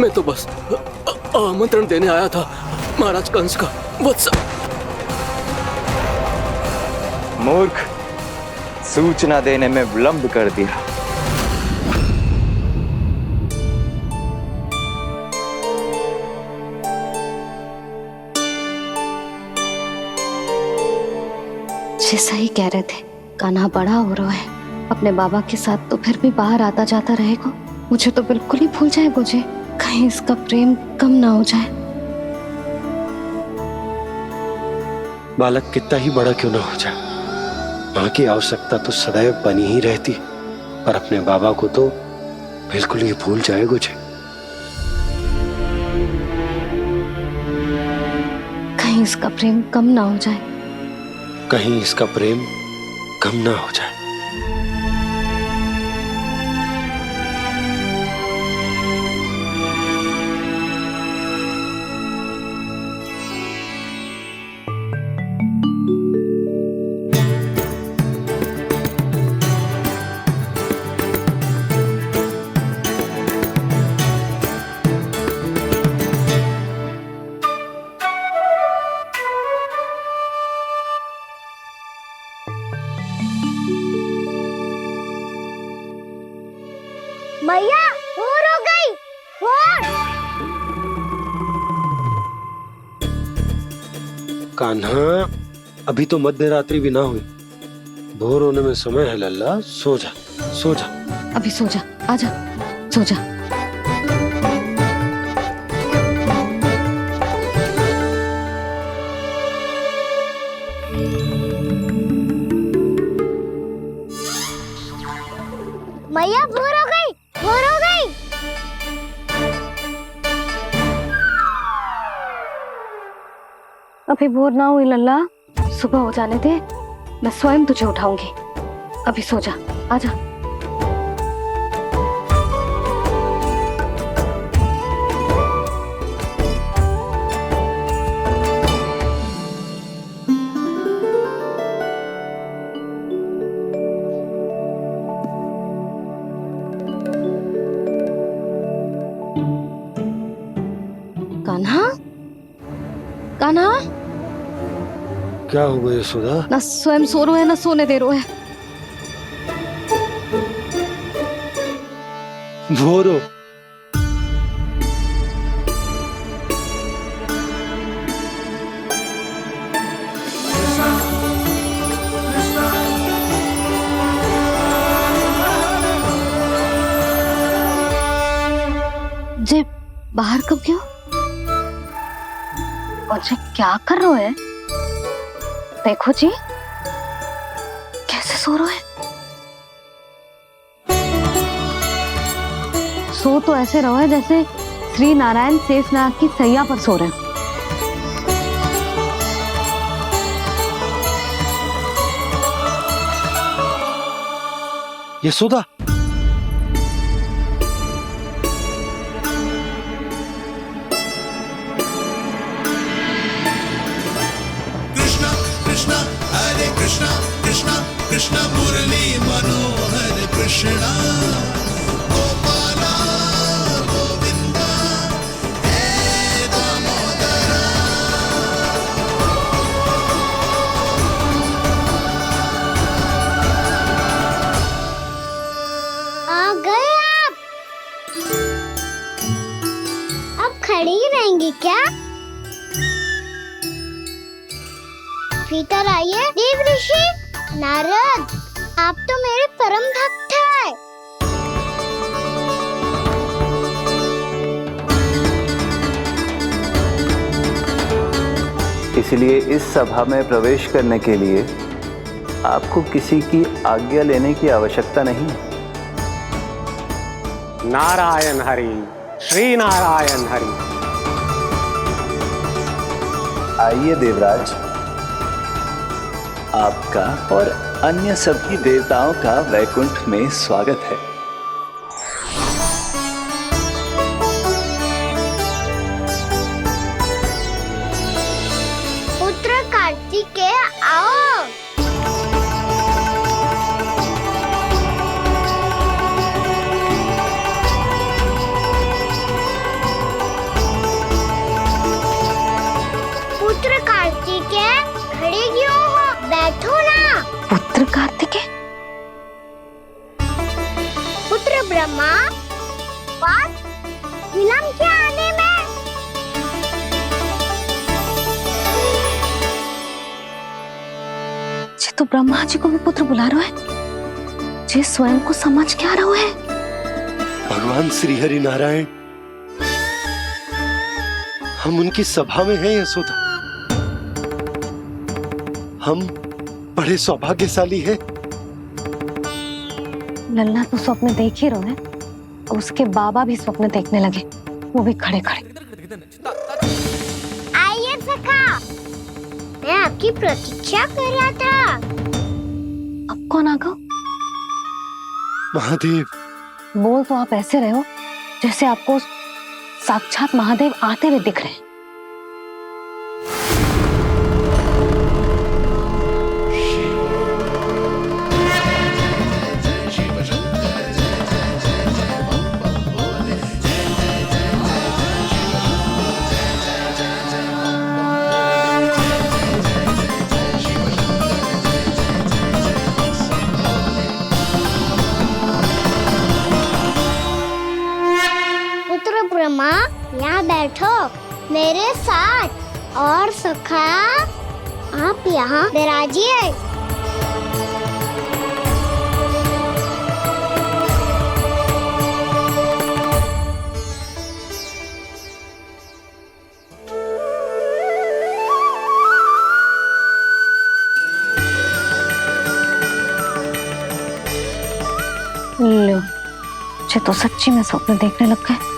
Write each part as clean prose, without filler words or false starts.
मैं तो बस आमंत्रण देने आया था महाराज कंस का वत्स। मूर्ख, सूचना देने में विलंब कर दिया। जैसा ही कह रहे थे, कान्हा बड़ा हो रहा है अपने बाबा के साथ, तो फिर भी बाहर आता जाता रहेगा। मुझे तो बिल्कुल ही भूल जाए मुझे, कहीं इसका प्रेम कम ना हो जाए। बालक कितना ही बड़ा क्यों ना हो जाए, माँ की आवश्यकता तो सदैव बनी ही रहती, पर अपने बाबा को तो बिल्कुल ही भूल जाए मुझे। कहीं इसका प्रेम कम ना हो जाए, कहीं इसका प्रेम कम ना हो जाए। मैया भोर हो गई, भोर। कान्हा, अभी तो मध्य रात्रि भी ना हुई, भोर होने में समय है लल्ला। सो जा, सो जा। अभी सो जा, आजा, सो जा। मैया भोर हो गई, भोर हो गई। अभी भोर ना हुई लल्ला, सुबह हो जाने दे, मैं स्वयं तुझे उठाऊंगी। अभी सो जा, आजा। कान्हा, कान्हा, क्या हो गया यशोदा? ना स्वयं सो रहे है ना सोने दे रहे है। भोर हो। जे बाहर कब क्यों? और जे क्या कर रहे है? देखो जी, कैसे सो रहे हैं। सो तो ऐसे रहो है जैसे श्री नारायण शेषनाग की सैया पर सो रहे हैं। यशोदा, कृष्णा कृष्णा मुरली मनोहर कृष्णा गोपाला गोविंदा हे दामोदरा। आ गए आप। अब खड़ी ही रहेंगी क्या? भीतर आइए देव ऋषि। नारद, आप तो मेरे परम भक्त हैं। इसलिए इस सभा में प्रवेश करने के लिए आपको किसी की आज्ञा लेने की आवश्यकता नहीं है। नारायण हरि, श्री नारायण हरि। आइए देवराज, आपका और अन्य सभी देवताओं का वैकुंठ में स्वागत है। पुत्र कार्तिकेय आओ। ब्रह्मा जी को भी पुत्र बुला रहा है, जे स्वयं को समझ क्या रहा है। भगवान श्री हरि नारायण, हम उनकी सभा में हैं यशोदा। हम बड़े सौभाग्यशाली हैं। लल्ला तो स्वप्न देख ही रहे हैं, उसके बाबा भी स्वप्न देखने लगे, वो भी खड़े खड़े। आइए सखा, मैं आपकी प्रतीक्षा कर रहा था। अब कौन आ गया? महादेव। बोल तो आप ऐसे रहे हो जैसे आपको साक्षात महादेव आते हुए दिख रहे हैं। पुत्र ब्रह्मा, यहाँ बैठो मेरे साथ। और सखा, आप यहाँ विराजिए। लो, मुझे तो सच्ची में स्वप्न देखने लग गए।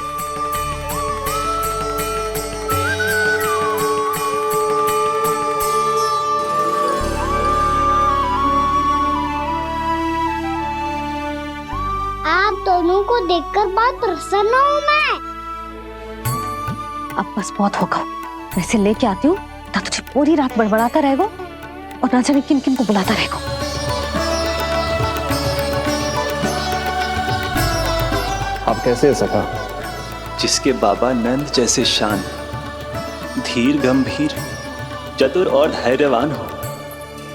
आप दोनों को देखकर बहुत प्रसन्न हूँ मैं। अब बस बहुत होगा, वैसे लेके आती हूँ तो तुझे पूरी रात बड़बड़ाता रहेगा और ना जाने किन किन को बुलाता रहेगा। आप कैसे हैं सखा? जिसके बाबा नंद जैसे शान, धीर गंभीर, चतुर और धैर्यवान हो।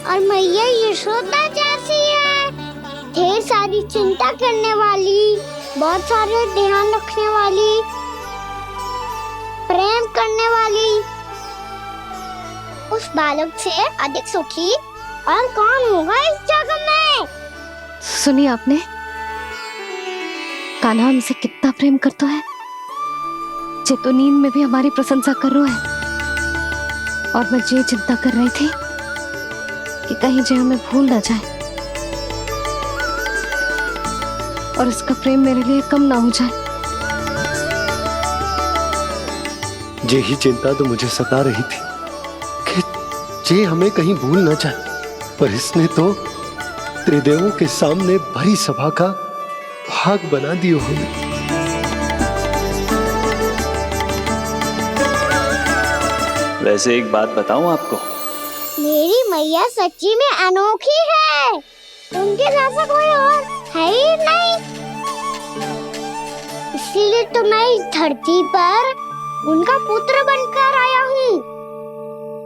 और मैया यशोदा जैसी है, ढेर सारी चिंता करने वाली, बहुत सारे ध्यान रखने वाली, प्रेम करने वाली। उस बालक से अधिक सुखी और कौन होगा इस जगत में? सुनिए आपने, कान्हा हमसे कितना प्रेम करता है, जे तो नींद में भी हमारी प्रशंसा कर रहा है। और मैं ये चिंता कर रही थी कि कहीं जे हमें भूल ना जाए और इसका प्रेम मेरे लिए कम ना हो जाए। यही चिंता तो मुझे सता रही थी कि जे हमें कहीं भूल ना जाए, पर इसने तो त्रिदेवों के सामने भरी सभा का भाग बना दियो हमें। वैसे एक बात बताऊं आपको, मेरी मैया सच्ची में अनोखी है, उनके जैसा कोई और है ही नहीं। इसलिए तो मैं इस धरती पर उनका पुत्र बनकर आया हूँ।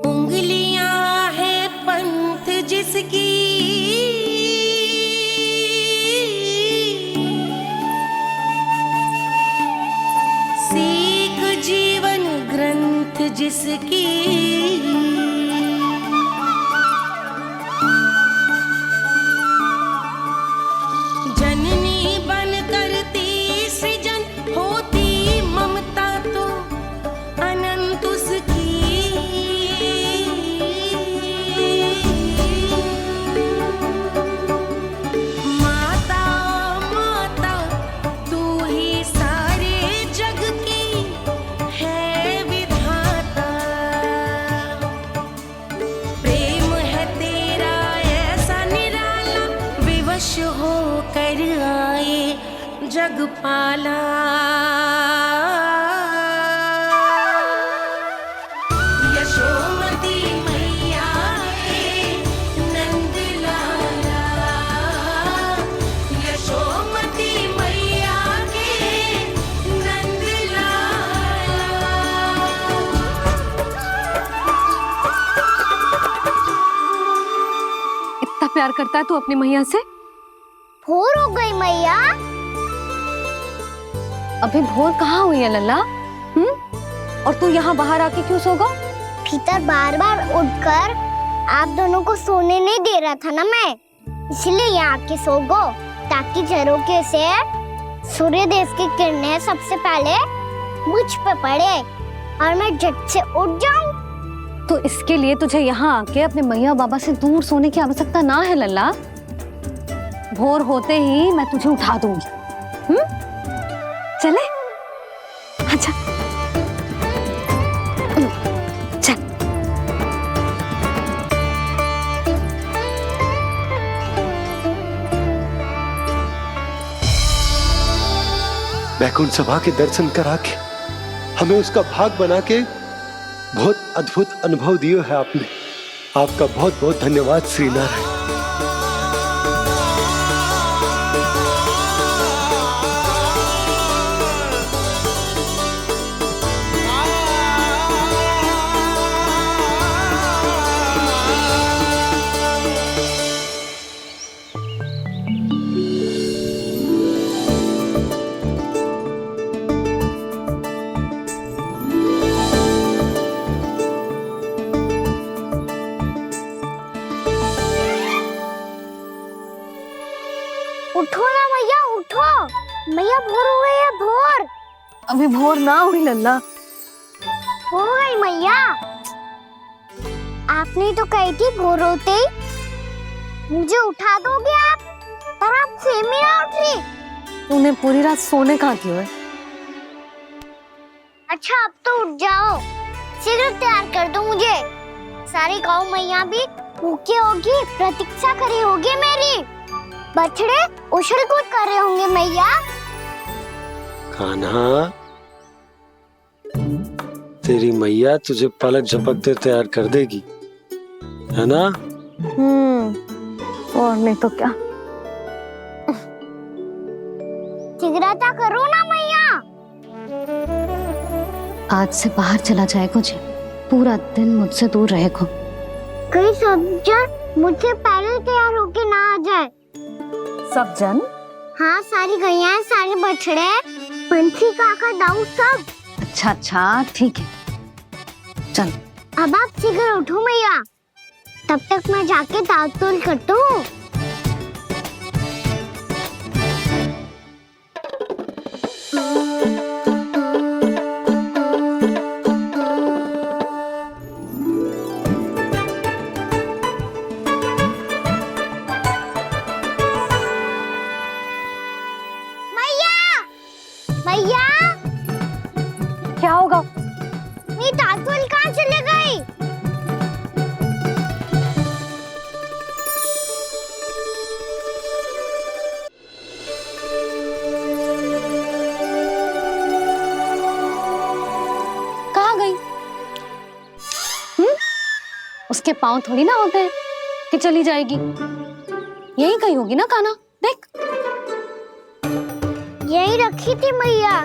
उंगलियां है पंथ जिसकी, सीख जीवन ग्रंथ जिसकी, जननी बन करती सृजन होती ममता तो अनंत उसकी। माता माता तू ही सारे जग की है विधाता, प्रेम है तेरा ऐसा निराला, विवश हो कर आए जग पाला। यशोमती मैया के नंद लाला, यशोमती मैया के नंद लाला। इतना प्यार करता है तू अपनी मैया से? भोर हो गई मैया। अभी भोर कहाँ हुई है लल्ला? और तू यहाँ बाहर आके क्यों सो गया? भीतर बार बार उठकर आप दोनों को सोने नहीं दे रहा था ना मैं, इसलिए यहाँ आके सो गो, ताकि झरोके से सूर्य देव की किरणें सबसे पहले मुझ पे पड़े और मैं झट से उठ जाऊं। तो इसके लिए तुझे यहाँ आके अपने मैया बाबा से दूर सोने की आवश्यकता ना है लल्ला। भोर होते ही मैं तुझे उठा दूंगी। चले अच्छा चल। बैकुंठ सभा के दर्शन करा के हमें उसका भाग बना के बहुत अद्भुत अनुभव दिए है आपने। आपका बहुत बहुत धन्यवाद श्री नारायण। उठो ना मैया, उठो। मैया भोर हो गई है, भोर। अभी भोर ना हुई लल्ला। हो गई मैया। आपने तो कही थी भोर होते ही मुझे उठा दोगे आप, पर आप सेम ही ना उठी। तूने पूरी रात सोने कहाँ की है? अच्छा अब तो उठ जाओ, शीघ्र तैयार कर दो मुझे। सारी गाँव मैया भी भूखी होगी, प्रतीक्षा करी होगी मेरी। बछड़े उछल कूद कर रहे होंगे मैया। कान्हा, तेरी मैया तुझे पलक झपकते तैयार कर देगी, है ना? और नहीं तो क्या। शीघ्रता करो ना मैया। आज से बाहर चला जाएगा जी, पूरा दिन मुझसे दूर रहेगा। कहीं सब जन मुझसे पहले तैयार होके ना आ जाए। सब जन? हाँ, सारी गैया, सारे बछड़े, पंछी, काका, दाऊ सब। अच्छा अच्छा ठीक है, चल। अब आप शीघ्र उठो मैया, तब तक मैं जाके ताल-तोल करता हूँ। मैया, क्या होगा? मेरी ताल-तोल कहाँ चले गई? कहाँ गई? उसके पाँव थोड़ी ना होते हैं कि चली जाएगी। यही कहीं होगी ना कान्हा, देख। यही रखी थी मैया,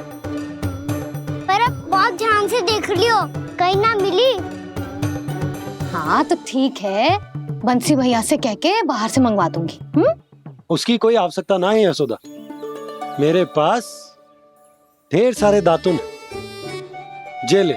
पर अब बहुत ध्यान से देख लियो, कहीं ना मिली। हाँ तो ठीक है, बंसी भैया से कह के बाहर से मंगवा दूंगी। उसकी कोई आवश्यकता ना है यशोदा, मेरे पास ढेर सारे दातुन जे ले।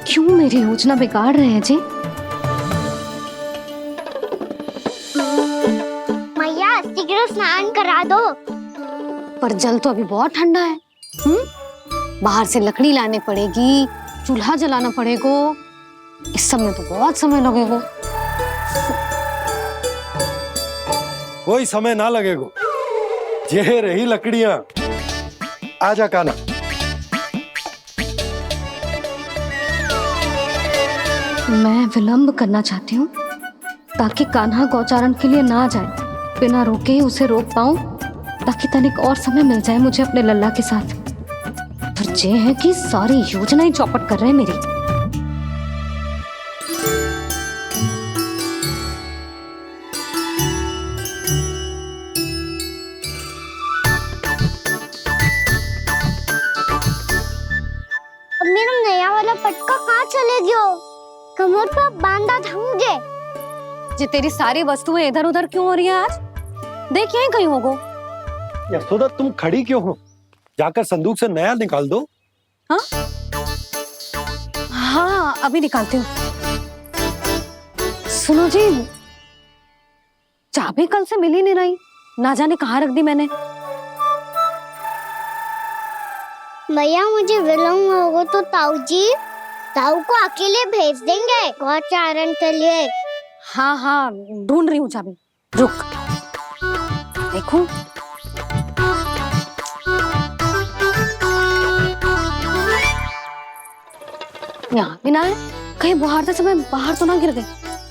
क्यों मेरी योजना बिगाड़ रहे हैं जी? मैया शीघ्र स्नान करा दो। पर जल तो अभी बहुत ठंडा है। बाहर से लकड़ी लाने पड़ेगी, चूल्हा जलाना पड़ेगा। इस सब में तो बहुत समय लगेगा। कोई समय ना लगेगा, ये रही लकड़ियां। आजा कान्हा। मैं विलंब करना चाहती हूँ ताकि कान्हा गौचारण के लिए ना जाए। बिना रोके ही उसे रोक पाऊं, ताकि तनिक और समय मिल जाए मुझे अपने लल्ला के साथ। पर ये है कि सारी योजना ही चौपट कर रहे हैं मेरी। अब मेरा नया वाला पटका कहाँ चले गयो? कमर पर बांधा था मुझे। जी तेरी सारी वस्तुएं इधर उधर क्यों हो रही है आज? देख यहीं कहीं होगो। यशोदा तुम खड़ी क्यों हो? जाकर संदूक से नया निकाल दो। हाँ हाँ अभी निकालती हूँ। सुनो जी, चाबी कल से मिल ही नहीं रही, ना जाने कहाँ रख दी मैंने। भैया मुझे विलम्ब होगा तो ताऊ को अकेले भेज देंगे गौचारण के लिए। हाँ हाँ ढूंढ रही हूँ चाबी, रुक। देखूं। यहाँ भी ना है, कहीं बुहारते समय बाहर तो ना गिर गई।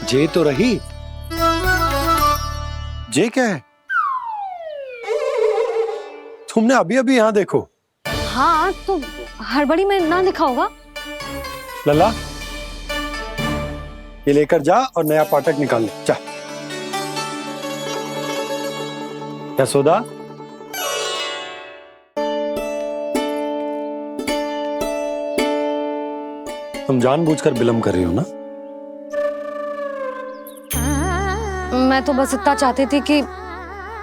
जे तो रही। जे क्या है? तुमने अभी अभी यहाँ देखो। हाँ तो हड़बड़ी में ना लिखा होगा। लला, ये लेकर जा और नया पाठक निकाल ले, जा। यशोदा, तुम जानबूझकर विलम्ब कर रही हो ना? मैं तो बस इतना चाहती थी कि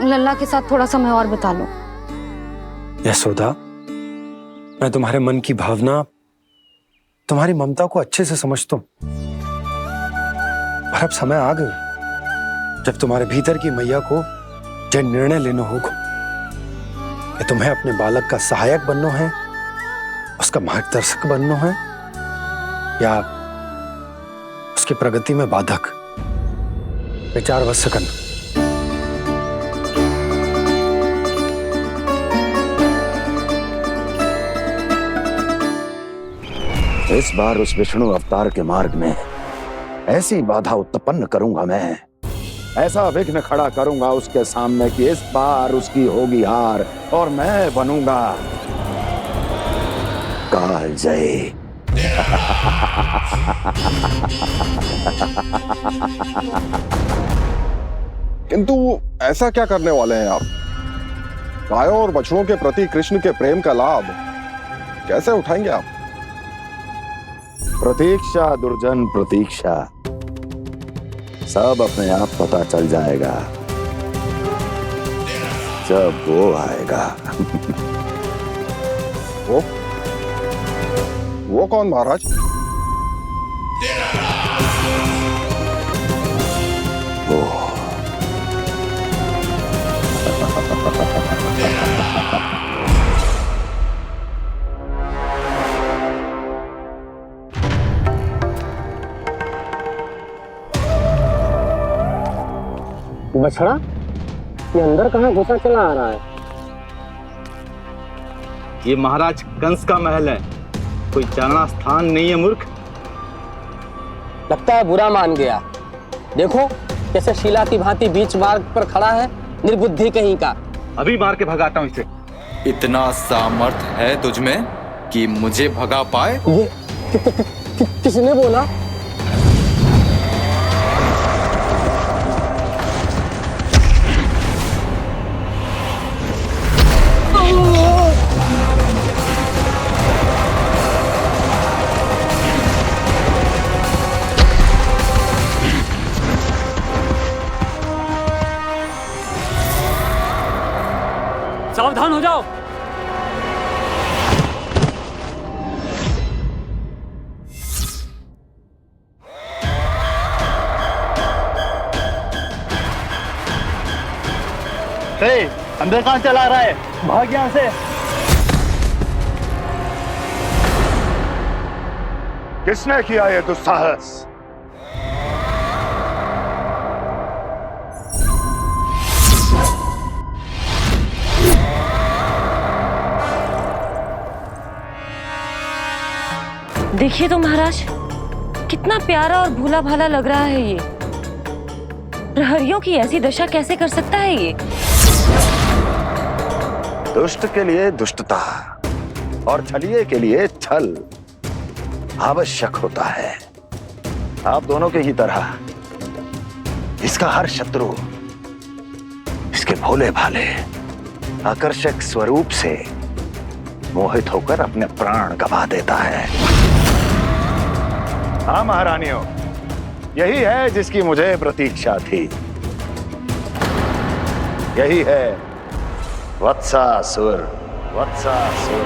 लल्ला के साथ थोड़ा समय और बिता लूं। यशोदा, मैं तुम्हारे मन की भावना, तुम्हारी ममता को अच्छे से समझता हूं। पर अब समय आ गया जब तुम्हारे भीतर की मैया को जो निर्णय लेना होगा कि तुम्हें अपने बालक का सहायक बनना है, उसका मार्गदर्शक बनना है, या उसकी प्रगति में बाधक। विचार अवश्य करना। इस बार उस विष्णु अवतार के मार्ग में ऐसी बाधा उत्पन्न करूंगा मैं, ऐसा विघ्न खड़ा करूंगा उसके सामने कि इस बार उसकी होगी हार और मैं बनूंगा कालजयी। किंतु ऐसा क्या करने वाले हैं आप? गायों और बछड़ों के प्रति कृष्ण के प्रेम का लाभ कैसे उठाएंगे आप? प्रतीक्षा दुर्जन प्रतीक्षा, सब अपने आप पता चल जाएगा जब वो आएगा। वो कौन महाराज? वो बछड़ा, ये अंदर कहाँ घुसा चला आ रहा है? ये महाराज कंस का महल है, कोई जाना स्थान नहीं है मूर्ख। लगता है बुरा मान गया। देखो कैसे शिला की भांति बीच मार्ग पर खड़ा है, निर्बुद्धि कहीं का। अभी मार के भगाता हूँ इसे। इतना सामर्थ है तुझमें कि मुझे भगा पाए? ये किसने बोला? सावधान हो जाओ। अंदर कहाँ चला रहा है? भाग यहाँ से। किसने किया ये दुस्साहस? देखिए तो महाराज, कितना प्यारा और भोला भाला लग रहा है ये। प्रहरियों की ऐसी दशा कैसे कर सकता है ये? दुष्ट के लिए दुष्टता और छलिए के लिए छल आवश्यक होता है। आप दोनों के ही तरह इसका हर शत्रु इसके भोले भाले आकर्षक स्वरूप से मोहित होकर अपने प्राण गंवा देता है। हाँ महारानियों, यही है जिसकी मुझे प्रतीक्षा थी। यही है वत्सासुर। वत्सासुर।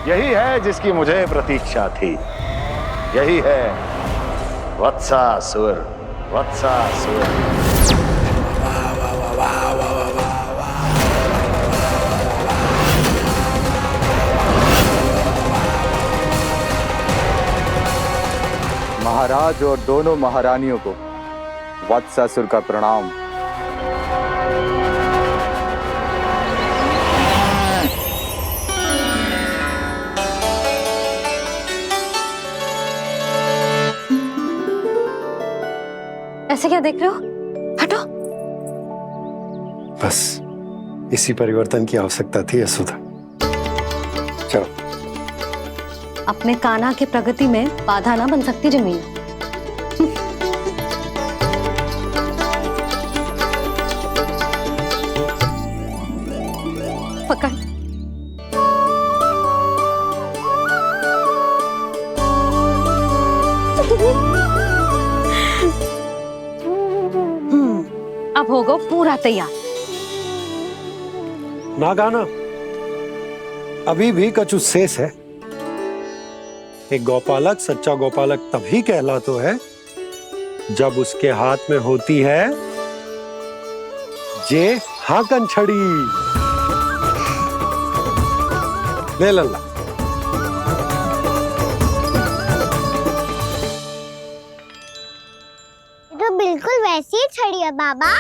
यही है जिसकी मुझे प्रतीक्षा थी। यही है वत्सासुर। वत्सासुर। महाराज और दोनों महारानियों को वत्सासुर का प्रणाम। ऐसे क्या देख रहे हो? हटो। बस इसी परिवर्तन की आवश्यकता थी यशोदा। चलो। अपने कान्हा की प्रगति में बाधा ना बन सकती जमीन। पकड़। अब होगा पूरा तैयार। ना गाना, अभी भी कछु शेष है। एक गौपालक सच्चा गौपालक तभी कहलाता है जब उसके हाथ में होती है जे हाकन छड़ी। ले लल्ला। तो बिल्कुल वैसी ही छड़ी है बाबा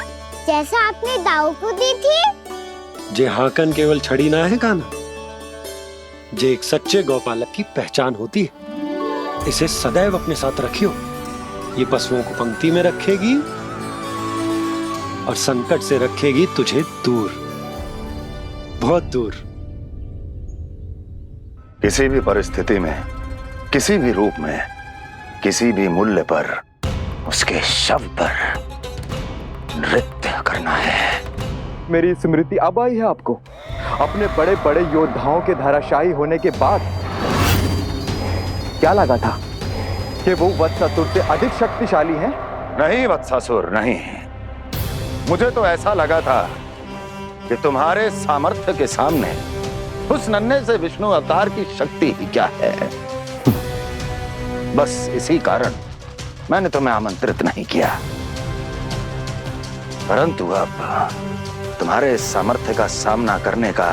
जैसा आपने दाऊ को दी थी। जे हाकन केवल छड़ी ना है कान्हा, जे एक सच्चे गौपालक की पहचान होती है। इसे सदैव अपने साथ रखियो। ये पशुओं को पंक्ति में रखेगी और संकट से रखेगी तुझे दूर, बहुत दूर। किसी भी परिस्थिति में, किसी भी रूप में, किसी भी मूल्य पर उसके शव पर नृत्य करना है। मेरी स्मृति अब आई है आपको? अपने बड़े बड़े योद्धाओं के धराशायी होने के बाद क्या लगा था कि वो वत्सासुर से अधिक शक्तिशाली हैं? नहीं वत्सासुर, नहीं। मुझे तो ऐसा लगा था कि तुम्हारे सामर्थ्य के सामने उस नन्हे से विष्णु अवतार की शक्ति ही क्या है। बस इसी कारण मैंने तुम्हें आमंत्रित नहीं किया। परंतु अब तुम्हारे सामर्थ्य का सामना करने का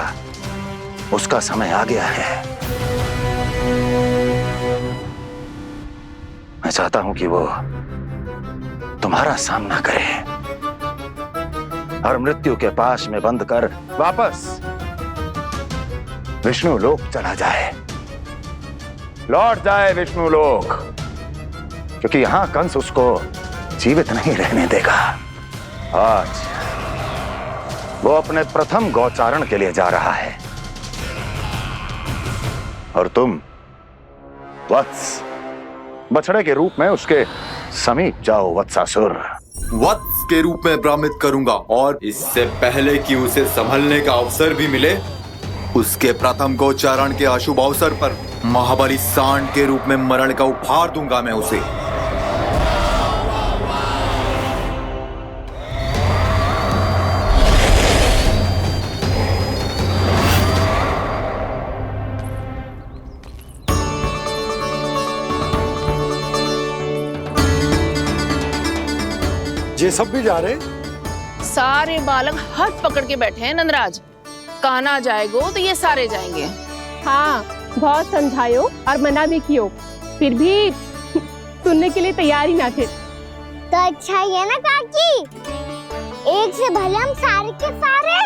उसका समय आ गया है। मैं चाहता हूं कि वो तुम्हारा सामना करे और मृत्यु के पाश में बंद कर वापस विष्णु लोक चला जाए, लौट जाए विष्णु लोक, क्योंकि यहां कंस उसको जीवित नहीं रहने देगा। आज वो अपने प्रथम गौचारण के लिए जा रहा है और तुम वत्स बछड़े के रूप में उसके समीप जाओ वत्सासुर। वत्स के रूप में भ्रमित करूंगा और इससे पहले कि उसे संभलने का अवसर भी मिले, उसके प्रथम गोचारण के अशुभ अवसर पर महाबली सांड के रूप में मरण का उपहार दूंगा मैं उसे। ये सब भी जा रहे? सारे बालक हाथ पकड़ के बैठे हैं नंदराज। कान्हा जाएगो तो ये सारे जाएंगे। हाँ, बहुत समझायो और मना भी कियो, फिर भी सुनने के लिए तैयार ही ना थे। तो अच्छा ही है ना काकी, एक से भले हम सारे के सारे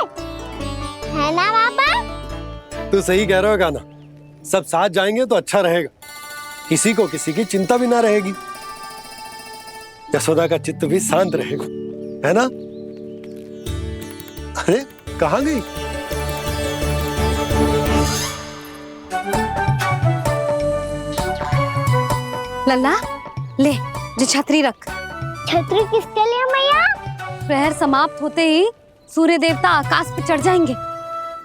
है ना बाबा। तू सही कह रहा हो गाना, सब साथ जाएंगे तो अच्छा रहेगा, किसी को किसी की चिंता भी ना रहेगी, यशोदा का चित्त भी शांत रहेगा, है ना? अरे कहाँ गई? लल्ला ले, जो छतरी रख। छतरी किसके लिए मैया? प्रहर समाप्त होते ही सूर्य देवता आकाश पे चढ़ जाएंगे।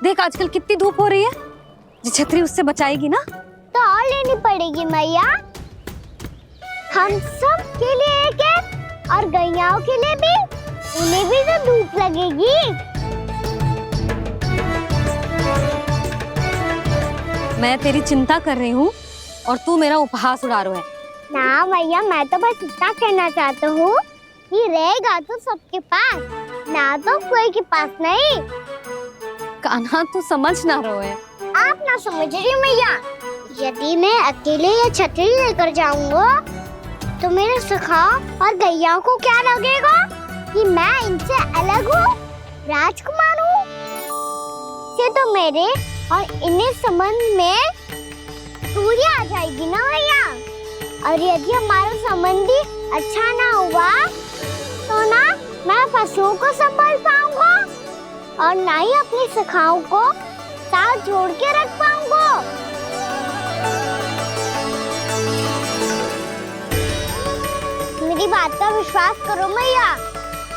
देख आजकल कितनी धूप हो रही है, जो छतरी उससे बचाएगी ना। तो और लेनी पड़ेगी मैया। हम सब के लिए एक है और गैयाओं के लिए भी, उन्हें भी तो धूप लगेगी। मैं तेरी चिंता कर रही हूँ और तू मेरा उपहास उड़ा रहा है। ना भैया, मैं तो बस इतना कहना चाहता हूँ कि रहेगा तो सबके पास, ना तो कोई के पास नहीं। कान्हा तू समझ ना रहो है। आप ना समझ रही भैया, यदि मैं अकेले ये छतरी लेकर जाऊंगा तो मेरे सखा और गैयाओं को क्या लगेगा कि मैं इनसे अलग हूँ, राजकुमार हूँ। ये तो मेरे और इन्हें संबंध में दूरी आ जाएगी ना भैया। और यदि हमारा संबंध अच्छा ना हुआ तो ना मैं पशुओं को संभाल पाऊंगा और ना ही अपनी सखाओं को साथ जोड़ के रख पाऊंगा। मेरी बात का विश्वास करो भैया,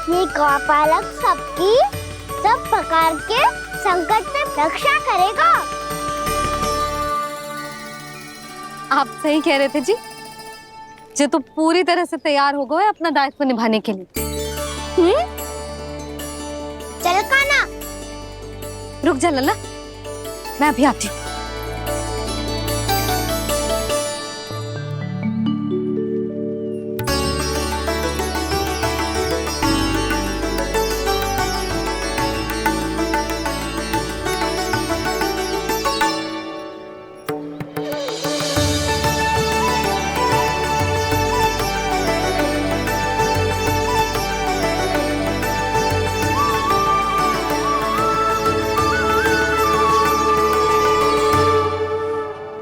ये गौपालक सबकी सब प्रकार के संकट से रक्षा करेगा। आप सही कह रहे थे जी। जो तो पूरी तरह से तैयार हो गए अपना दायित्व निभाने के लिए। चल कान्हा। रुक जा लल्ला, मैं अभी आती हूँ।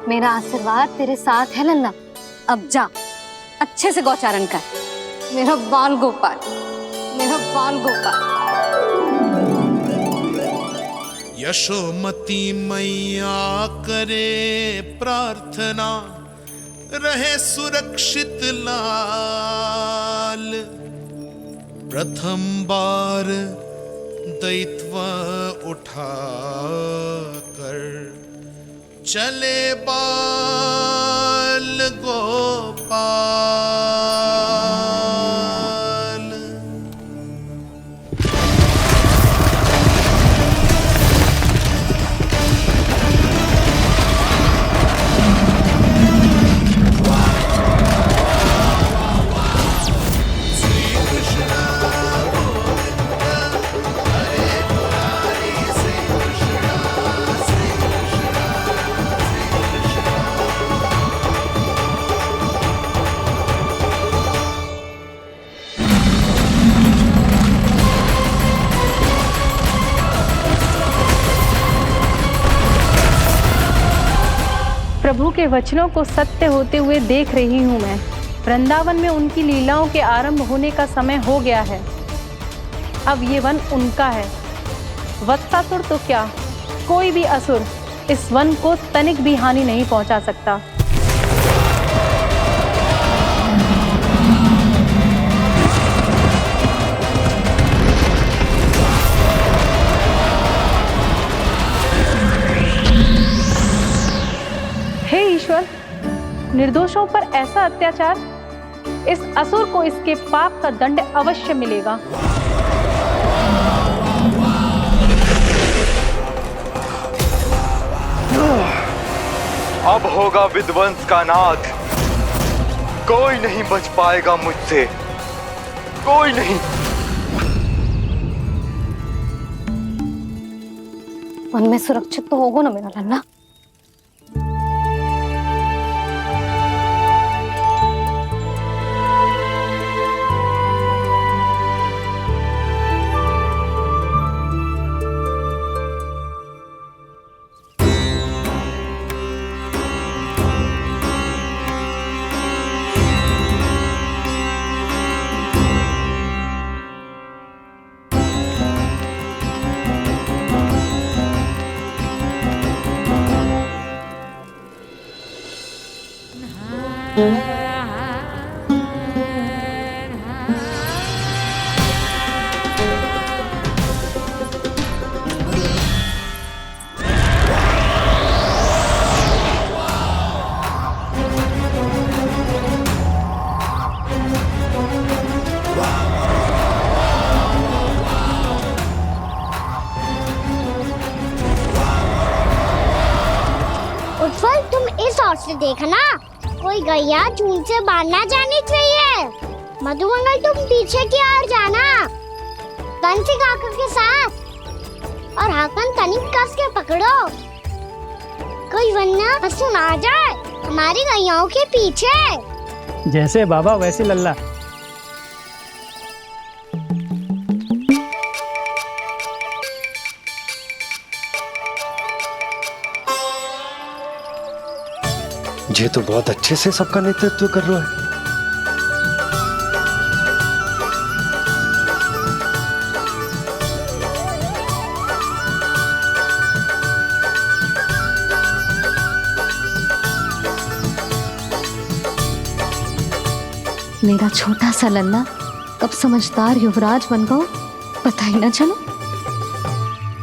मेरा आशीर्वाद तेरे साथ है लल्ला। अब जा, अच्छे से गौचारण कर। मेरा बाल गोपाल, मेरा बाल गोपाल। यशोमती मैया करे प्रार्थना, रहे सुरक्षित लाल। प्रथम बार दैत्व उठा कर चले बाल गोपाल। श्री कृष्ण प्रभु के वचनों को सत्य होते हुए देख रही हूँ मैं। वृंदावन में उनकी लीलाओं के आरंभ होने का समय हो गया है। अब ये वन उनका है। वत्सासुर तो क्या, कोई भी असुर इस वन को तनिक भी हानि नहीं पहुंचा सकता। हे ईश्वर, निर्दोषों पर ऐसा अत्याचार, इस असुर को इसके पाप का दंड अवश्य मिलेगा। अब होगा विध्वंस का नाद। कोई नहीं बच पाएगा मुझसे, कोई नहीं। वन में सुरक्षित तो होगा ना मेरा लल्ला। देखना कोई गैया झूठ से बाहर ना जानी चाहिए। मधुमंगल तुम पीछे की ओर जाना कंसी काका के साथ और हाकन तनिक कस के पकड़ो, कोई वरना पशु ना आ जाए हमारी गैयाओं के पीछे। जैसे बाबा वैसे लल्ला। ये तो बहुत अच्छे से सबका नेतृत्व कर रहा है। मेरा छोटा सा लल्ला कब समझदार युवराज बन गो पता ही ना चलो।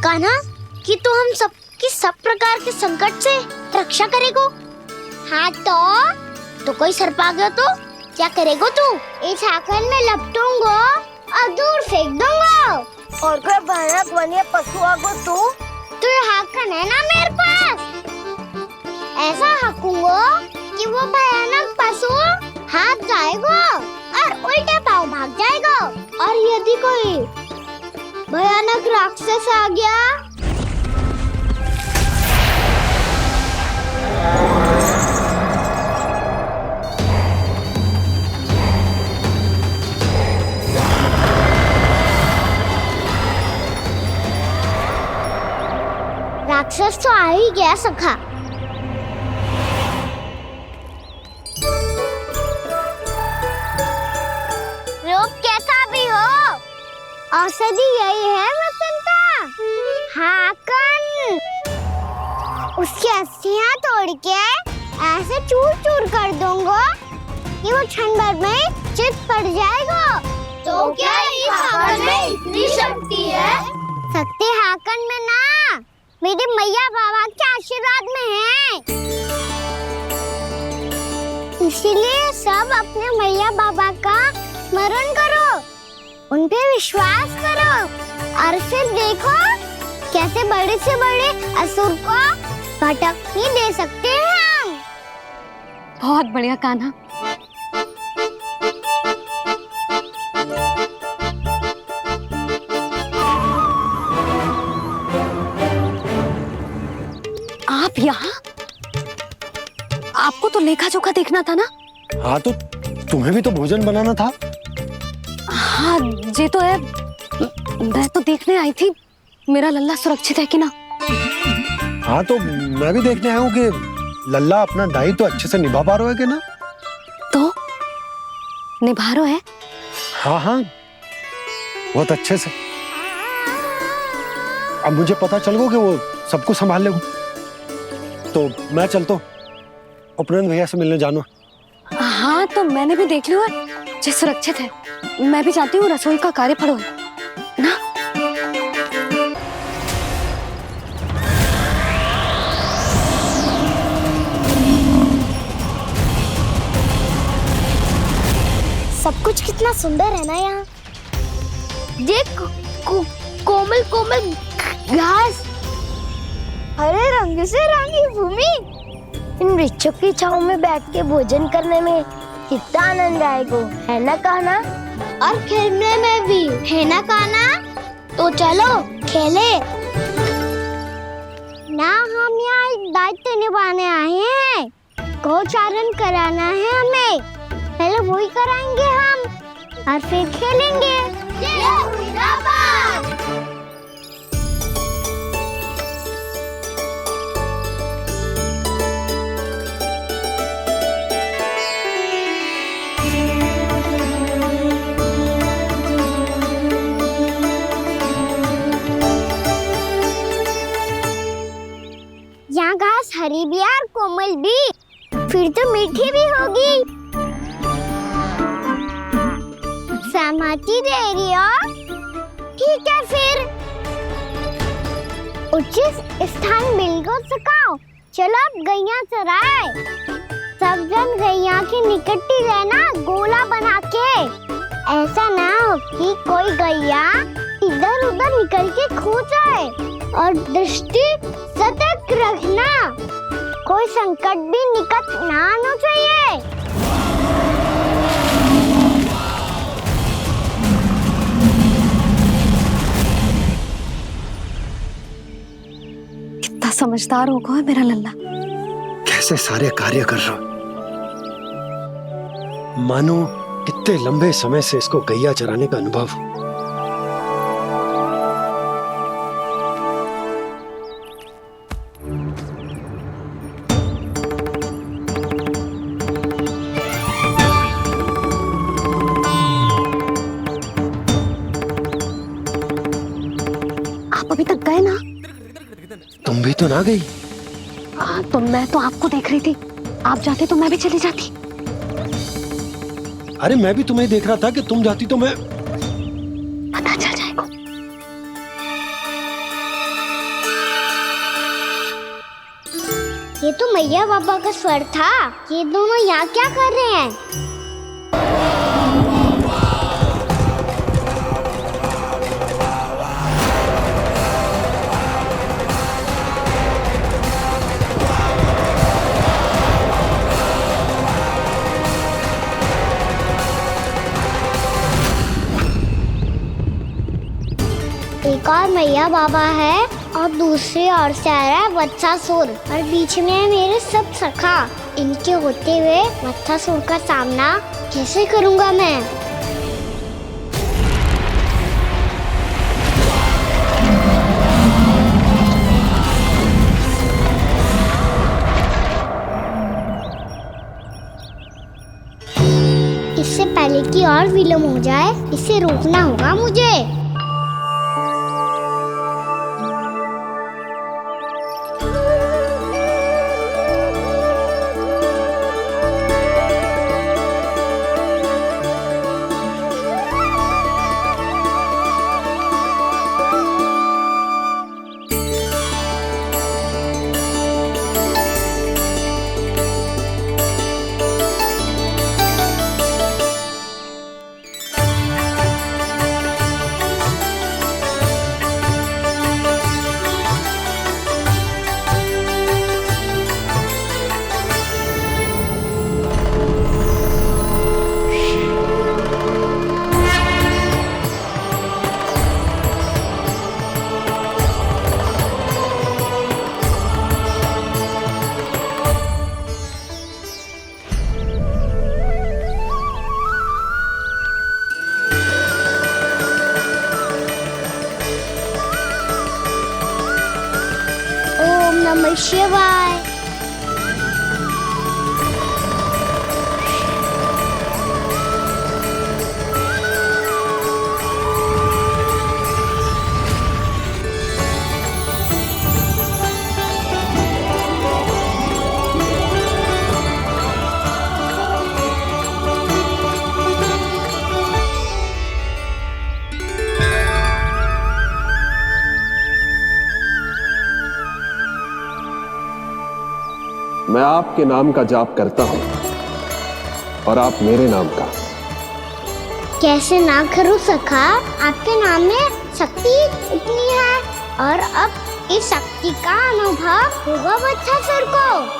कान्हा कि तू हम सबकी सब प्रकार के संकट से रक्षा करेगो। हाँ तो कोई सर्प आ गया तो क्या करेगो तू? इस हाकन में लपटूंगो और दूर फेंक दूंगा। और कोई भयानक वन्य पशु आगो तो ये हाकन है ना मेरे पास, ऐसा हाकूंगो कि वो भयानक पशु हाथ जाएगा और उल्टे पाँव भाग जाएगा। और यदि कोई भयानक राक्षस आ गया राक्षस तो आ ही गया सखा। रोग कैसा भी हो औषधि यही है वसंता। हाकन उसकी अस्थियां तोड़ के ऐसे चूर चूर कर दूंगा कि वो क्षण भर में चित पड़ जाएगा। तो क्या इस हाकन में इतनी शक्ति है? शक्ति हाकन में ना मेरे मैया बाबा के आशीर्वाद में है। इसीलिए सब अपने मैया बाबा का स्मरण करो, उन पे विश्वास करो और फिर देखो कैसे बड़े से बड़े असुर को भटकने दे सकते हैं हम। बहुत बढ़िया कान्हा। आप यहाँ? आपको तो लेखा जोखा देखना था ना। हाँ तो तुम्हें भी तो भोजन बनाना था। हाँ ये तो है, मैं तो देखने आई थी मेरा लल्ला सुरक्षित है कि ना। हाँ तो मैं भी देखने आया हूँ कि लल्ला अपना दायित्व तो अच्छे से निभा पा रहा है कि ना। तो निभा रहा है? हाँ हाँ बहुत अच्छे से। अब मुझे पता चल गया कि वो सबको संभाल लेगा, तो मैं चलता हूँ उपनंद भैया से मिलने जानो। हाँ तो मैंने भी देख लिया जो सुरक्षित है। मैं भी चाहती हूँ रसोई का कार्य पड़ो ना। सब कुछ कितना सुंदर है ना यहाँ। देख कोमल कोमल घास, हरे रंग से रंगी भूमि। इन वृक्षों की छांव में बैठ के भोजन करने में कितना आनंद आएगा, है ना कान्हा? और खेलने में भी, है ना कान्हा? तो चलो खेले ना। हम यहाँ एक दायित्व निभाने आए हैं, गोचारण कराना है हमें। पहले वही कराएंगे हम और फिर खेलेंगे। यहाँ घास हरी भी और कोमल भी, फिर तो मीठी भी होगी। सहमति दे रही हो? ठीक है फिर उचित स्थान बिल्कुल सुखाओ। चलो अब गैया चराए। सब जन गैया के निकट ही रहना, गोला बना के। ऐसा ना हो कि कोई गैया इधर उधर निकल के खो जाए। और दृष्टि सतर्क रखना, कोई संकट भी निकट ना आना चाहिए। कितना समझदार होगा है मेरा लल्ला। कैसे सारे कार्य कर रहा, मानो कितने लंबे समय से इसको गैया चराने का अनुभव हो। आप अभी तक गए ना? तुम भी तो ना गई। तो मैं तो आपको देख रही थी, आप जाते तो मैं भी चली जाती। अरे मैं भी तुम्हें देख रहा था कि तुम जाती तो मैं। पता चल जाएगा। ये तो मैया बाबा का स्वर था। ये दोनों यहाँ क्या कर रहे हैं? एक और मैया बाबा है और दूसरी ओर से आ रहा है वत्सासुर और बीच में है मेरे सब सखा। इनके होते हुए वत्सासुर का सामना कैसे करूंगा मैं? इससे पहले कि और विलम्ब हो जाए, इसे रोकना होगा मुझे। ओम नमः शिवाय। मैं आपके नाम का जाप करता हूं और आप मेरे नाम का। कैसे ना करूं सखा? आपके नाम में शक्ति इतनी है और अब इस शक्ति का अनुभव होगा वत्सासुर को।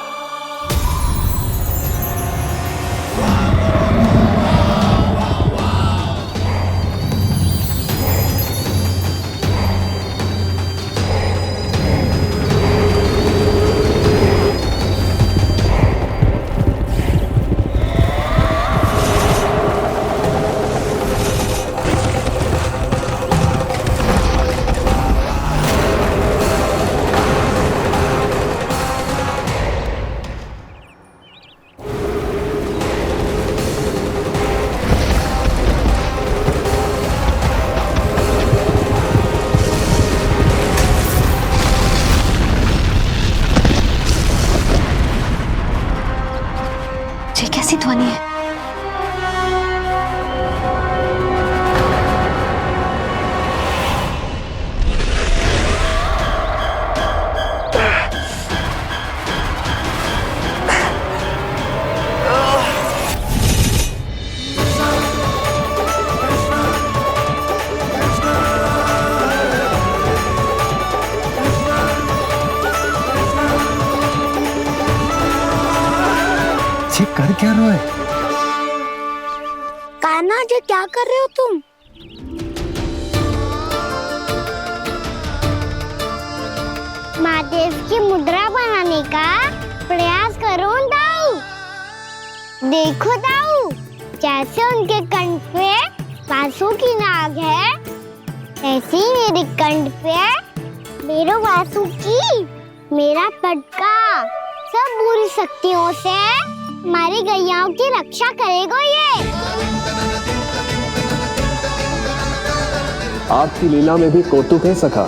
कर क्या रहे हो? कान्हा जी क्या कर रहे हो तुम? महादेव की मुद्रा बनाने का प्रयास करो दाऊ। देखो दाऊ, जैसे उनके कंठ पे वासु की नाग है, ऐसे ही मेरे कंठ पे मेरे वासु की मेरा पटका सब बुरी शक्तियों से हमारी गैयाओं की रक्षा करेगा ये। आपकी लीला में भी कौतुक है सखा,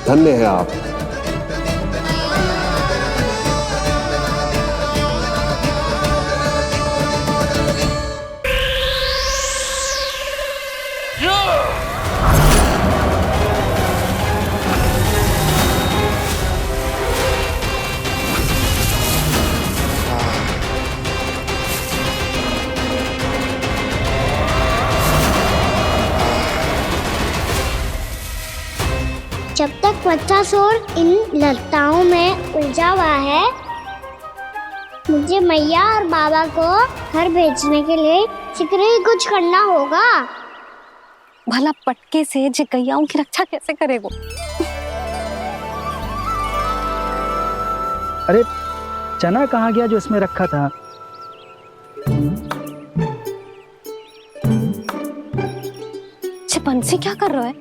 धन्य है आप। जब तक बच्चासुर इन लताओं में उलझा हुआ है, मुझे मैया और बाबा को घर भेजने के लिए शीघ्र ही कुछ करना होगा। भला पटके से जे गैयाओं की रक्षा कैसे करेगा? अरे चना कहाँ गया जो इसमें रखा था? बंसी क्या कर रहा है?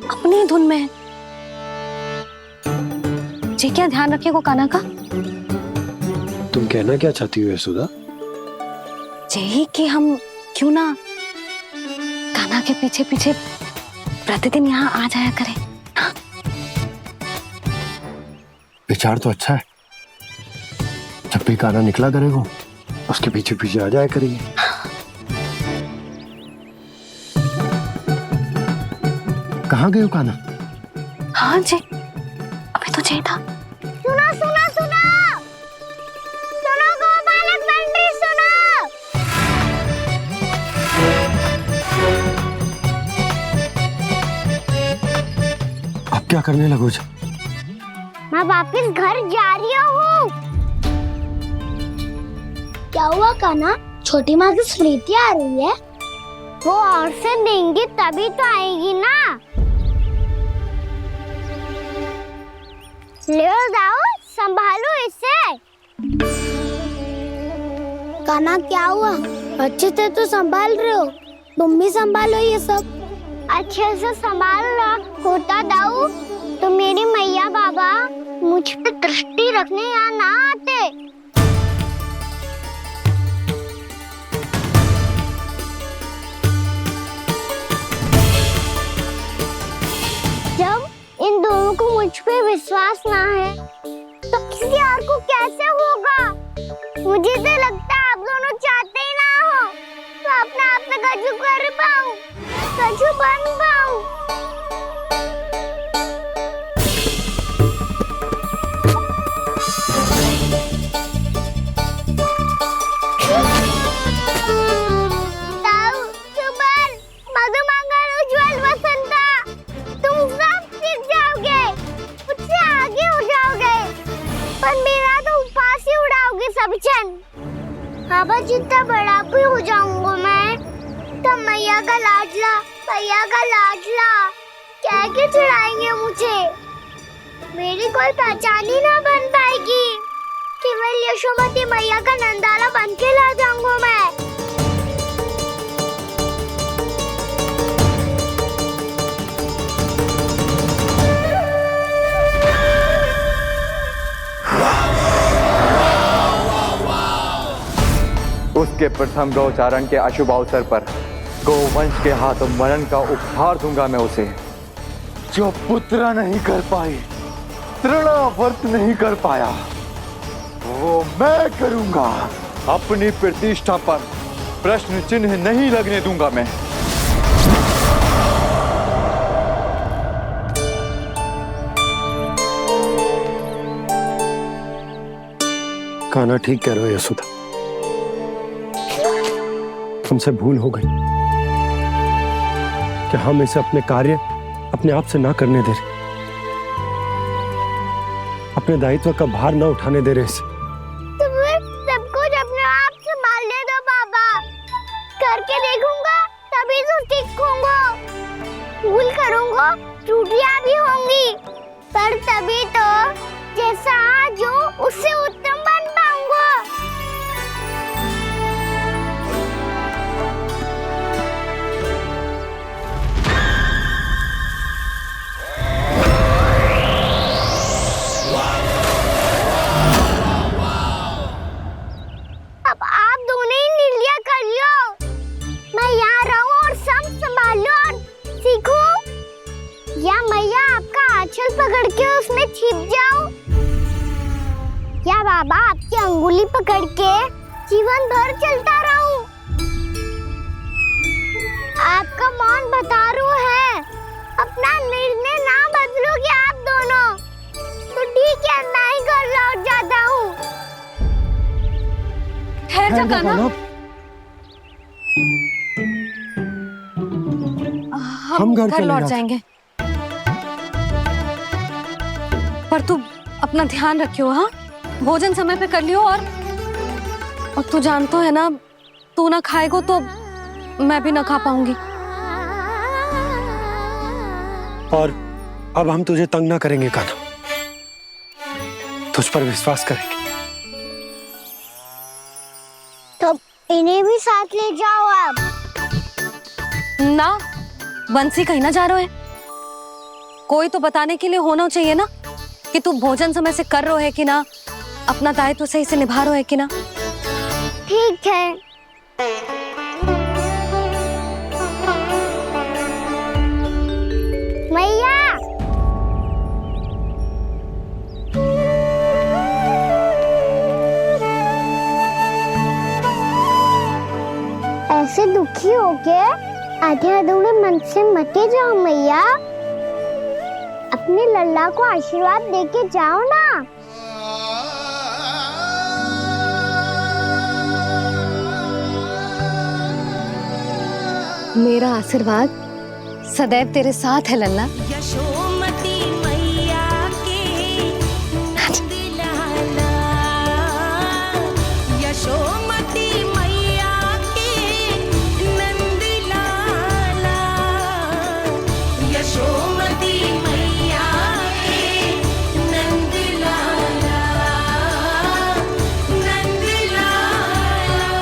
अपनी धुन में है। जी क्या ध्यान रखिएगा कान्हा का। तुम कहना क्या चाहती हो यशोदा? यही कि हम क्यों ना कान्हा के पीछे पीछे प्रतिदिन यहाँ आ जाया करें। हाँ? विचार तो अच्छा है। जब भी कान्हा निकला करेगा उसके पीछे पीछे आ जाया करेंगे। कहाँ गए हो कान्हा? हाँ जी, अभी तो चाहिए था। सुनो सुनो सुनो सुनो गोपालक बंटी सुनो। अब क्या करने लगोगे? मैं वापस घर जा रही हूँ। क्या हुआ कान्हा? छोटी माँ की स्मृति आ रही है। वो और से देंगी तभी तो आएगी ना। ले जाओ, संभालो इसे। कान्हा क्या हुआ? अच्छे से तो संभाल रहे हो, तुम भी संभालो ये सब। अच्छे से संभाल लो होता दाऊ तो मेरी मैया बाबा मुझ पे दृष्टि रखने यहाँ ना आते। जब इन दोनों को मुझ पे विश्वास ना है तो किसी और को कैसे होगा? मुझे तो लगता है आप दोनों चाहते ही ना हो तो अपने आप में गजू कर पाऊं, गजू बन पाऊं। बाबा जितना बड़ा भी हो जाऊंगा मैं तब मैया का लाडला कह के चिढ़ाएंगे मुझे। मेरी कोई पहचान ही ना बन पाएगी। केवल यशोमती मैया का नंदाला बन के ला जाऊंगा मैं। उसके प्रथम गौचारण के अशुभ अवसर पर गोवंश के हाथों मरण का उपहार दूंगा मैं उसे। जो पुत्र नहीं कर पाई, तृणावर्त नहीं कर पाया, वो मैं करूंगा। अपनी प्रतिष्ठा पर प्रश्न चिन्ह नहीं लगने दूंगा मैं। कान्हा ठीक कह रहे हो यशोदा, हमसे भूल हो गई कि हम इसे अपने कार्य अपने आप से ना करने दे रहे, अपने दायित्व का भार ना उठाने दे रहे इसे। तो फिर वो त्रुटियां भी होंगी, पर तभी तो जैसा आज हूँ उससे उत्तम बन पाऊंगा। अब आप दोनों ही निर्णय कर लो, मैं यहाँ रहूं और सब संभालूं और सीखूं, या मैया आपका आंचल पकड़ के उसमें छिप जाऊं, या बाबा आपकी अंगुली पकड़ के जीवन भर चलता रहूं। आपका मौन बतारू है, अपना निर्णय ना बदलोगे आप दोनों तो ठीक है, मैं ही घर लौट जाता हूँ। ठहर जा कान्हा, हम घर लौट जाएंगे, पर तू अपना ध्यान रखियो। हाँ, भोजन समय पे कर लियो, और तू जानतो है ना, तू ना खाएगो तो मैं भी ना खा पाऊंगी। और अब हम तुझे तंग ना करेंगे कान्हा, तुझ पर विश्वास करेंगे। तो इन्हें भी साथ ले जाओ आप। ना, बंसी कहीं ना जा रहे है, कोई तो बताने के लिए होना चाहिए ना कि तू भोजन समय से कर रहे है कि ना, अपना दायित्व सही से निभा रहे है कि ना। ठीक है। मैया, ऐसे दुखी होके आधे अधूरे मन से मत जाओ मैया, अपने लल्ला को आशीर्वाद देके जाओ ना। मेरा आशीर्वाद सदैव तेरे साथ है लल्ला। यशोमती मैया के नंद लाला, यशोमती मैया के नंद लाला, यशोमती मैया के नंद लाला, नंद लाला।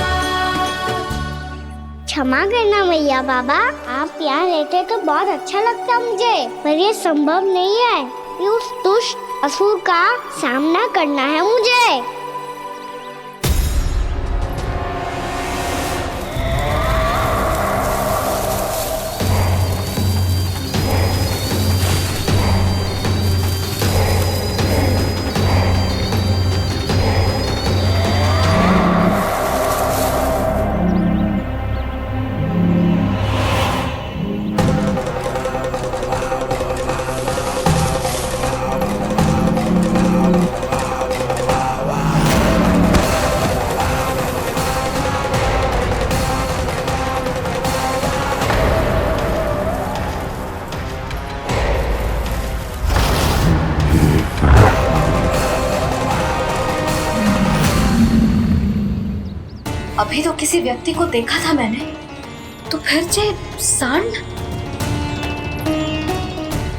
क्षमा करना मैया बाबा, आप यहाँ रहते तो बहुत अच्छा लगता मुझे, पर ये संभव नहीं है, ये उस दुष्ट असुर का सामना करना है मुझे। अभी तो किसी व्यक्ति को देखा था मैंने, तो फिर से सांड।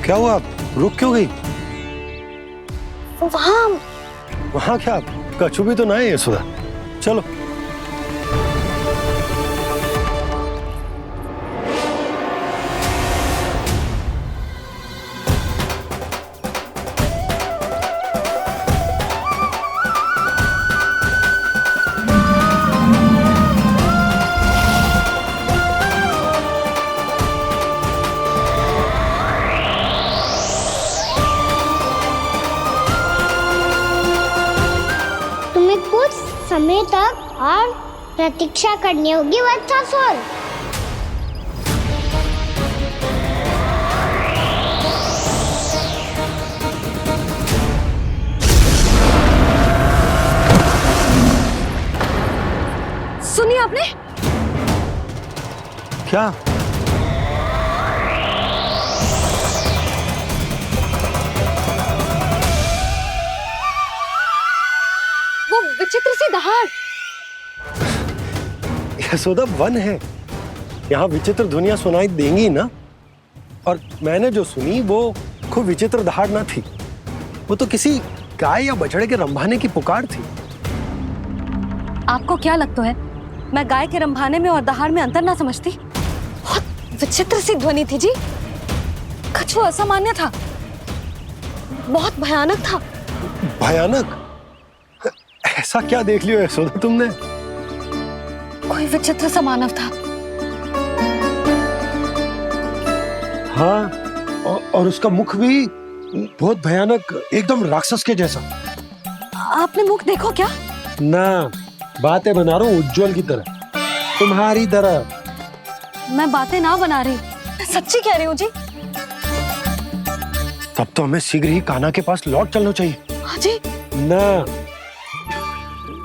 क्या हुआ, रुक क्यों गई? वहाँ क्या, कछु भी तो ना है यशोदा, चलो। समय तक और प्रतीक्षा करनी होगी वत्सासुर। सुनिए आपने क्या? वो विचित्र सी दहाड़। यशोदा वन है, यहाँ विचित्र ध्वनियां सुनाई देंगी ना। और मैंने जो सुनी वो खूब विचित्र दहाड़ ना थी, वो तो किसी गाय या बछड़े के रंभाने की पुकार थी। आपको क्या लगता है मैं गाय के रंभाने में और दहाड़ में अंतर ना समझती? बहुत विचित्र सी ध्वनि थी जी, कुछ वो असामान्य था, बहुत भयानक था। भयानक? ऐसा क्या देख लियो यशोदा तुमने? कोई विचित्र सा मानव था। हाँ, और उसका मुख भी बहुत भयानक, एकदम राक्षस के जैसा। आपने मुख देखो क्या? ना, बातें बना रहा हूँ उज्जवल की तरह, तुम्हारी तरह। मैं बातें ना बना रही, मैं सच्ची कह रही हूँ जी। तब तो हमें शीघ्र ही कान्हा के पास लौट चलना चाहिए। हाँ जी। ना,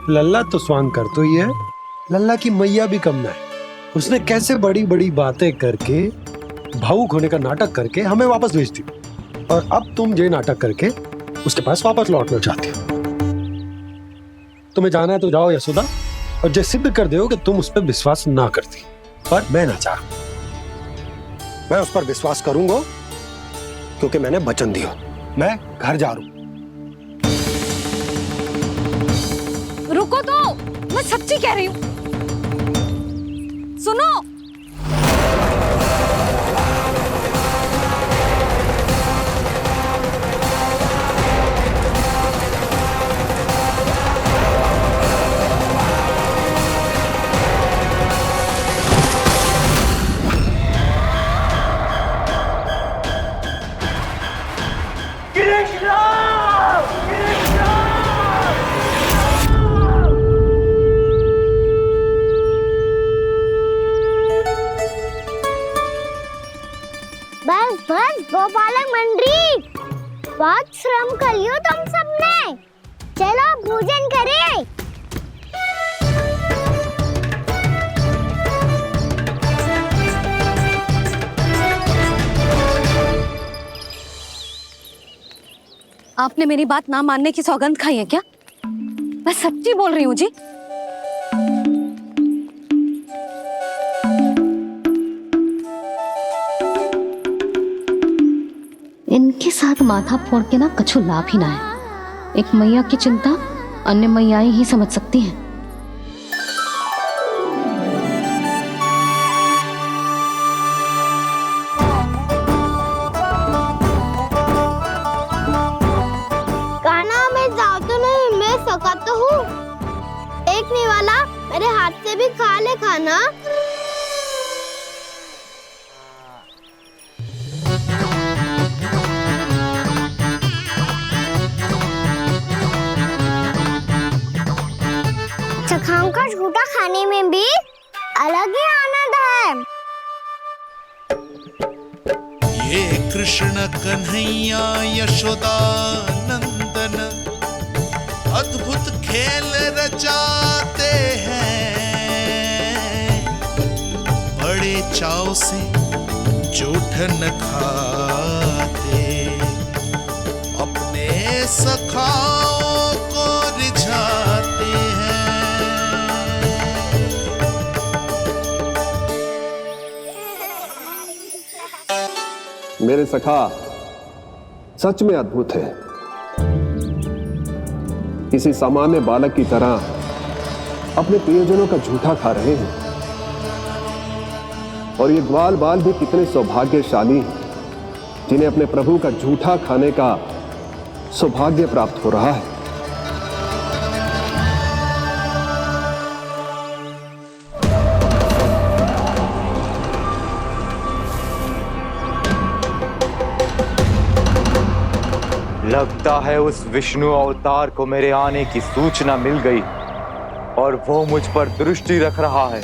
लल्ला तो स्वांग कर तो ही है, लल्ला की मैया भी कम ना है। उसने कैसे बड़ी बड़ी बातें करके, भावुक होने का नाटक करके हमें वापस भेज दी, और अब तुम ये नाटक करके उसके पास वापस लौटना चाहती हो। तुम्हें जाना है तो जाओ यशोदा, और ये सिद्ध कर दो कि तुम उस पर विश्वास ना करती। पर मैं ना चाह, मैं उस पर विश्वास करूंगा क्योंकि मैंने वचन दिया। मैं घर जा रहा हूं। रुको तो, मैं सच्ची कह रही हूँ, सुनो। बस बस गोपालक मंडली, बहुत श्रम कर लियो तुम सबने, चलो भोजन करें। आपने मेरी बात ना मानने की सौगंध खाई है क्या? मैं सच्ची बोल रही हूँ जी। इनके साथ माथा फोड़ के ना कछु लाभ ही ना है। एक मैया की चिंता अन्य मैयाएं ही समझ सकती हैं। कान्हा मैं जाऊँ तो नहीं, मैं सका तो हूँ। एक नहीं वाला मेरे हाथ से भी खा ले खाना। चखाओं का झूठा खाने में भी अलग ही आनंद है। ये कृष्ण कन्हैया यशोदा नंदन अद्भुत खेल रचाते हैं, बड़े चाव से जूठन खाते, अपने सखाओं को रिझाते हैं। मेरे सखा सच में अद्भुत है। किसी सामान्य बालक की तरह अपने प्रियजनों का झूठा खा रहे हैं, और ये ग्वाल बाल भी कितने सौभाग्यशाली हैं जिन्हें अपने प्रभु का झूठा खाने का सौभाग्य प्राप्त हो रहा है। लगता है उस विष्णु अवतार को मेरे आने की सूचना मिल गई और वो मुझ पर दृष्टि रख रहा है।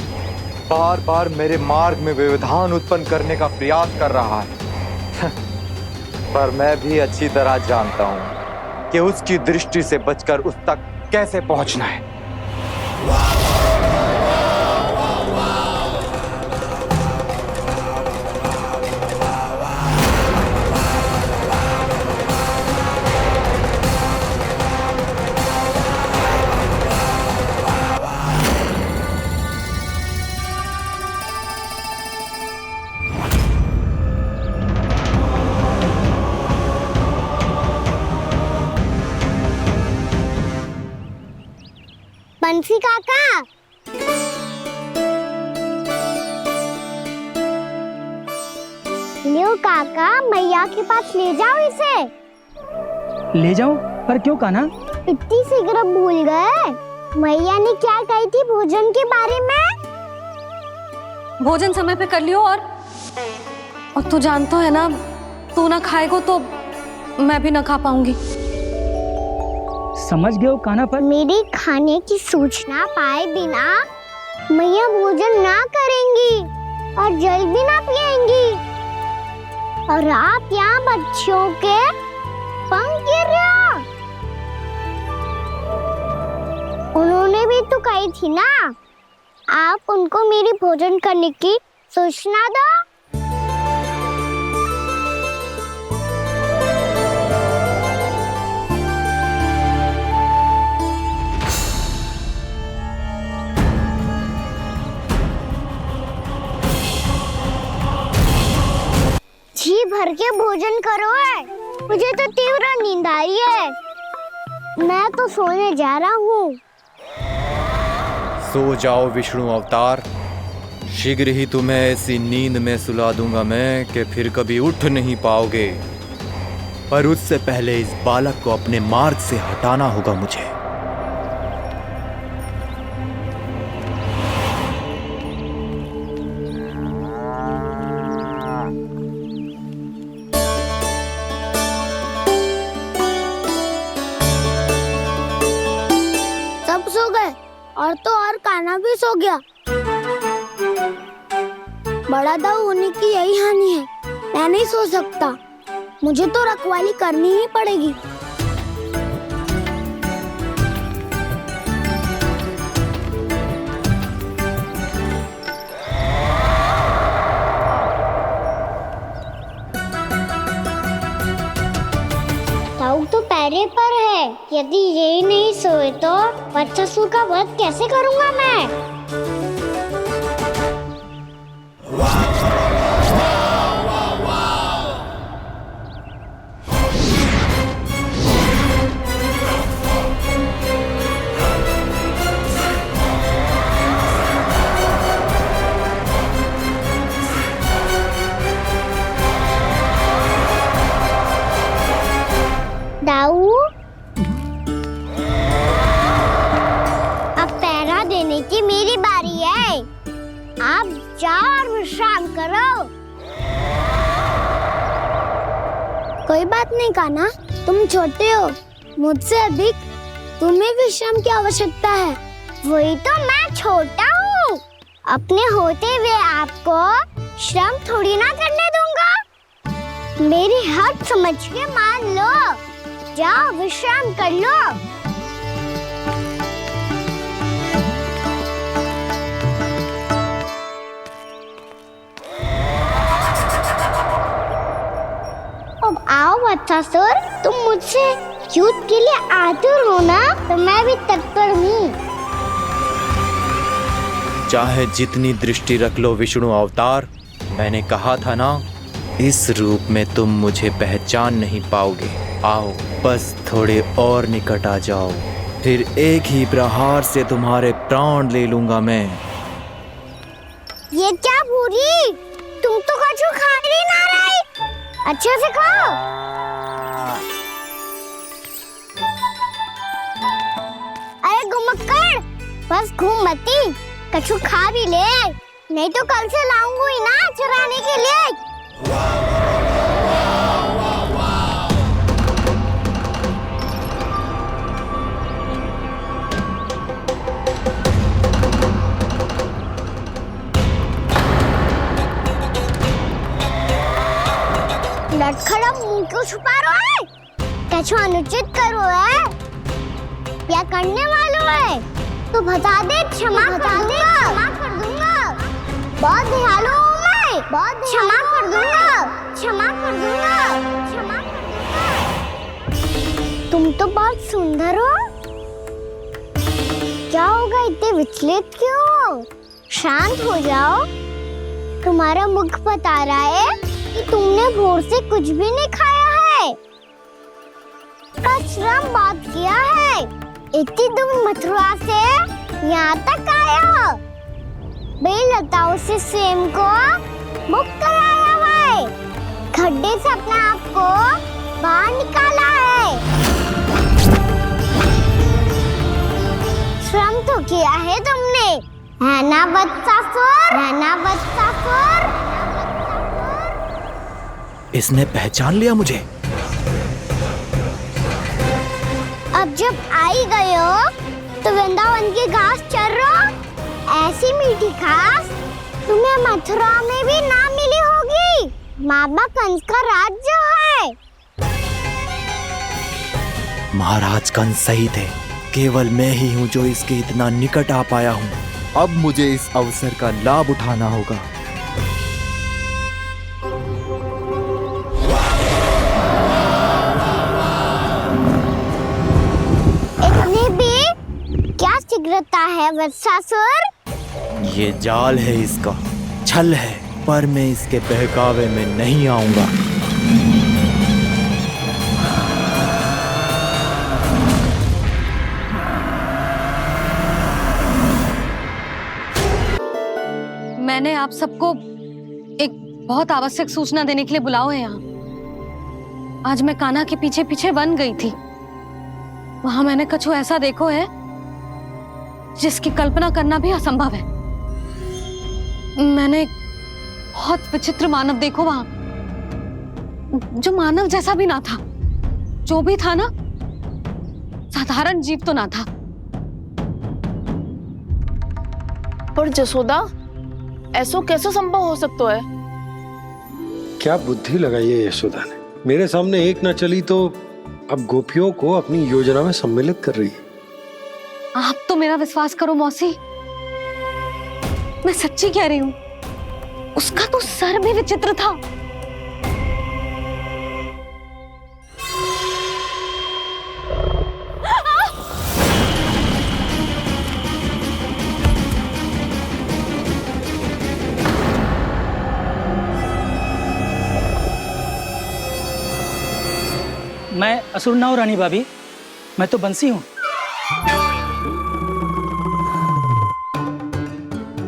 बार बार मेरे मार्ग में व्यवधान उत्पन्न करने का प्रयास कर रहा है। पर मैं भी अच्छी तरह जानता हूं कि उसकी दृष्टि से बचकर उस तक कैसे पहुंचना है। बंसी काका, लियो काका, मैया के पास ले जाओ इसे। ले जाऊं? पर क्यों कान्हा? इतनी शीघ्र भूल गए? मैया ने क्या कही थी भोजन के बारे में? भोजन समय पे कर लियो। और तू जानता है ना, तू ना खाएगा तो मैं भी ना खा पाऊंगी। समझ गए हो कान्हा? पर मेरी खाने की सूचना पाए बिना मैया भोजन ना करेंगी और जल भी ना पिएंगी। और आप यहाँ बच्चों के पंख गिर रहे हो। उन्होंने भी तो कही थी ना, आप उनको मेरी भोजन करने की सूचना दो। जी भर के भोजन करो है, मुझे तो तीव्र नींद आ रही है। मैं तो सोने जा रहा हूँ। सो जाओ विष्णु अवतार, शीघ्र ही तुम्हें ऐसी नींद में सुला दूंगा मैं कि फिर कभी उठ नहीं पाओगे। पर उससे पहले इस बालक को अपने मार्ग से हटाना होगा मुझे। सब सो गए और कान्हा भी सो गया। बड़ा दाऊ होने की यही हानि है। मैं नहीं सो सकता, मुझे तो रखवाली करनी ही पड़ेगी। दाऊ तो पैरे पर है। यदि यही नहीं सोए तो बच्चासुर का वध कैसे करूंगा मैं? दाऊ, अब पहरा देने की मेरी बारी है। आप जाओ और विश्राम करो। कोई बात नहीं कान्हा, तुम छोटे हो, मुझसे अधिक तुम्हें विश्राम की आवश्यकता है। वही तो, मैं छोटा हूँ, अपने होते हुए आपको श्रम थोड़ी ना करने दूंगा। मेरी हद समझ के मान लो। जाओ विश्राम कर लो। अब आओ बच्चासुर, तुम मुझसे युद्ध के लिए आतुर हो ना, तो मैं भी तत्पर हूँ। चाहे जितनी दृष्टि रख लो विष्णु अवतार, मैंने कहा था ना, इस रूप में तुम मुझे पहचान नहीं पाओगे। आओ, बस थोड़े और निकट आ जाओ, फिर एक ही प्रहार से तुम्हारे प्राण ले लूंगा मैं। ये क्या भूरी, तुम तो कछु खा ही ना रही। अच्छे से खाओ। अरे गुमक्कड़, बस घूम मती, कछु खा भी ले, नहीं तो कल से लाऊंगी ना चुराने के लिए। लटखड़ा मुंह क्यों छुपा रहा है? कछु अनुचित करो है या करने वालों है तो बता दे, क्षमा कर दूंगा। बहुत दयालु हूँ मैं, बहुत क्षमा कर दूंगा। तुम तो बहुत सुंदर हो। क्या होगा, इतने विचलित क्यों हो? शांत हो जाओ। तुम्हारा मुख बता रहा है कि तुमने भोर से कुछ भी नहीं खाया है, परिश्रम बहुत किया है। इतनी दूर मथुरा से यहाँ तक आए हो? बेलताओं से स्वयं को मुक्त कराया हुआ है, खड्डे से अपने आप को बाहर निकाला है। श्रम तो किया है तुमने, है ना बदसासुर? है ना बदसासुर? इसने पहचान लिया मुझे। अब जब आई गए हो तो वृंदावन की घास चर रहे हो। ऐसी मीठी घास तुम्हें मथुरा में भी ना मिली होगी। बाबा कंस का राज जो है। महाराज कंस सही थे, केवल मैं ही हूँ जो इसके इतना निकट आ पाया हूँ। अब मुझे इस अवसर का लाभ उठाना होगा। इतने भी क्या शीघ्रता है वत्सासुर? ये जाल है इसका, छल है, पर मैं इसके बहकावे में नहीं आऊंगा। मैंने आप सबको एक बहुत आवश्यक सूचना देने के लिए बुलाओ है यहाँ। आज मैं कान्हा के पीछे पीछे वन गई थी। वहां मैंने कछु ऐसा देखो है जिसकी कल्पना करना भी असंभव है। मैंने बहुत विचित्र मानव देखो वहां, जो मानव जैसा भी ना था। जो भी था ना, साधारण जीव तो ना था। पर जसोदा, ऐसो कैसे संभव हो सकता है? क्या बुद्धि लगाई है यशोदा ने। मेरे सामने एक ना चली तो अब गोपियों को अपनी योजना में सम्मिलित कर रही है। आप तो मेरा विश्वास करो मौसी, मैं सच्ची कह रही हूं। उसका तो सर भी विचित्र था। मैं असुर ना हूं रानी भाभी, मैं तो बंसी हूं।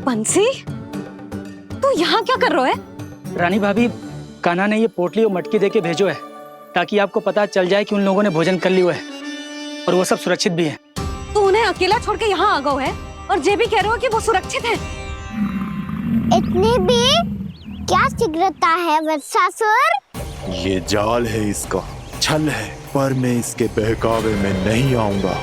बंसी, तू यहाँ क्या कर रहा है? रानी भाभी, कान्हा ने ये पोटली और मटकी देके भेजो है ताकि आपको पता चल जाए कि उन लोगों ने भोजन कर लिया है और वो सब सुरक्षित भी है। तू उन्हें अकेला छोड़ के यहाँ आ गया है और ये भी कह रहे हो कि वो सुरक्षित है। इतने भी क्या शीघ्रता है वत्सासुर? ये जाल है इसका, छल है, पर मैं इसके बहकावे में नहीं आऊंगा।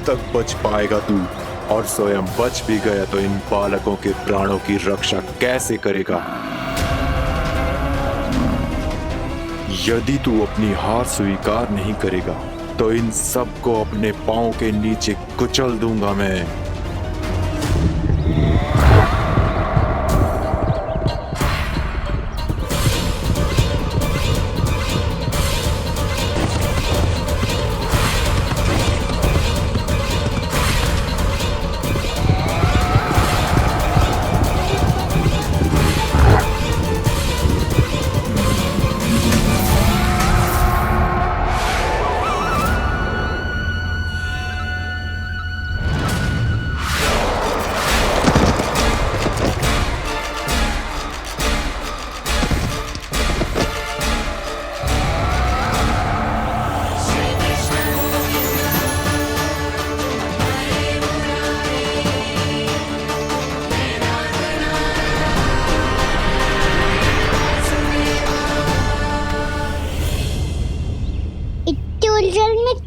तक बच पाएगा तू, और स्वयं बच भी गया तो इन बालकों के प्राणों की रक्षा कैसे करेगा? यदि तू अपनी हार स्वीकार नहीं करेगा तो इन सबको अपने पांव के नीचे कुचल दूंगा मैं।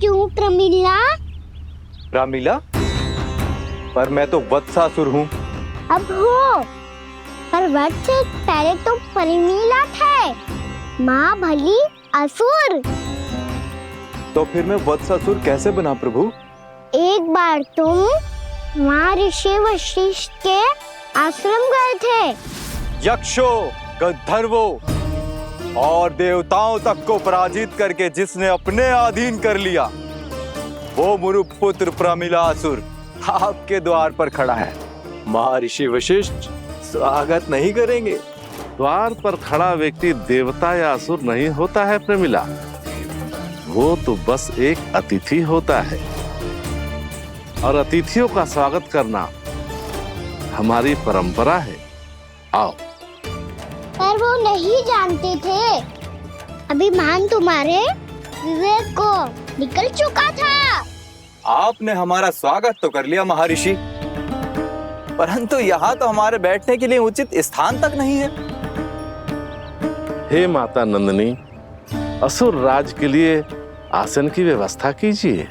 क्यों प्रमिला? रामलीला, पर मैं तो वत्सासुर हूँ। अब हो, पर वध से पहले तो परिमीला थे, माँ भली असुर। तो फिर मैं वत्सासुर कैसे बना प्रभु? एक बार तुम वहाँ ऋषि वशिष्ठ के आश्रम गए थे। यक्षों, गंधर्वों और देवताओं तक को पराजित करके जिसने अपने अधीन कर लिया, वो मुरुपुत्र प्रमिलासुर आपके द्वार पर खड़ा है। महर्षि वशिष्ठ स्वागत नहीं करेंगे? द्वार पर खड़ा व्यक्ति देवता या असुर नहीं होता है प्रमिला, वो तो बस एक अतिथि होता है, और अतिथियों का स्वागत करना हमारी परंपरा है। आओ। पर वो नहीं जानते थे, अभिमान तुम्हारे विवेक को निकल चुका था। आपने हमारा स्वागत तो कर लिया महर्षि, परंतु यहाँ तो हमारे बैठने के लिए उचित स्थान तक नहीं है। हे माता नंदिनी, असुर राज के लिए आसन की व्यवस्था कीजिए।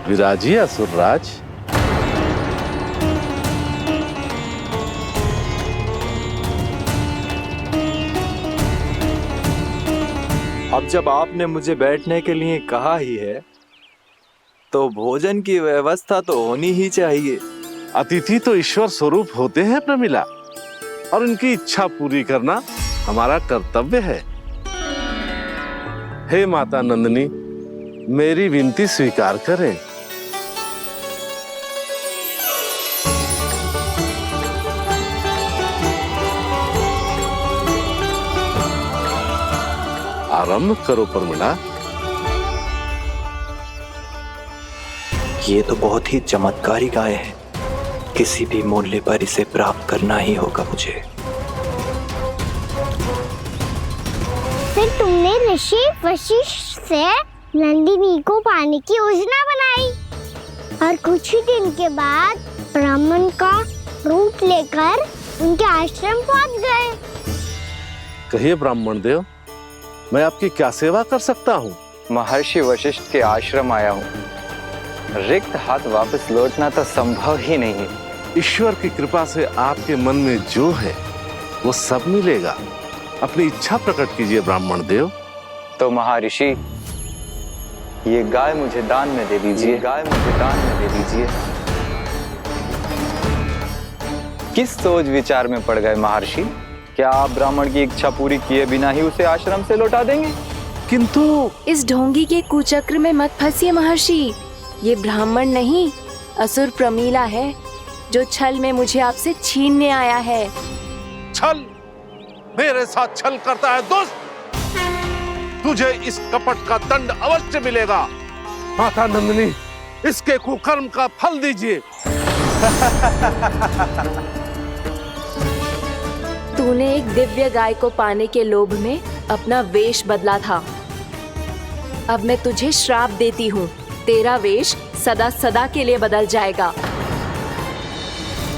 विराजिए असुर राज। अब जब आपने मुझे बैठने के लिए कहा ही है, तो भोजन की व्यवस्था तो होनी ही चाहिए। अतिथि तो ईश्वर स्वरूप होते हैं प्रमिला, और उनकी इच्छा पूरी करना हमारा कर्तव्य है। हे माता नंदिनी, मेरी विनती स्वीकार करें। आरंभ करो प्रमिला। ये तो बहुत ही चमत्कारी गाय है, किसी भी मूल्य पर इसे प्राप्त करना ही होगा मुझे। फिर तुमने ऋषि वशिष्ठ से नंदिनी को पाने की योजना बनाई, और कुछ ही दिन के बाद ब्राह्मण का रूप लेकर उनके आश्रम पहुंच गए। कहिए ब्राह्मण देव, मैं आपकी क्या सेवा कर सकता हूँ? महर्षि वशिष्ठ के आश्रम आया हूँ। रिक्त हाथ वापस लौटना तो संभव ही नहीं है। ईश्वर की कृपा से आपके मन में जो है वो सब मिलेगा। अपनी इच्छा प्रकट कीजिए ब्राह्मण देव। तो महर्षि, ये गाय मुझे दान में दे दीजिए। गाय मुझे दान में दे दीजिए। किस सोच विचार में पड़ गए महर्षि? क्या आप ब्राह्मण की इच्छा पूरी किए बिना ही उसे आश्रम से लौटा देंगे? किंतु इस ढोंगी के कुचक्र में मत फंसिए महर्षि। ये ब्राह्मण नहीं, असुर प्रमीला है, जो छल में मुझे आपसे छीनने आया है। छल? मेरे साथ छल करता है दुष्ट? तुझे इस कपट का दंड अवश्य मिलेगा। माता नंदिनी, इसके कुकर्म का फल दीजिए। तूने एक दिव्य गाय को पाने के लोभ में अपना वेश बदला था। अब मैं तुझे श्राप देती हूँ, तेरा वेश सदा सदा के लिए बदल जाएगा।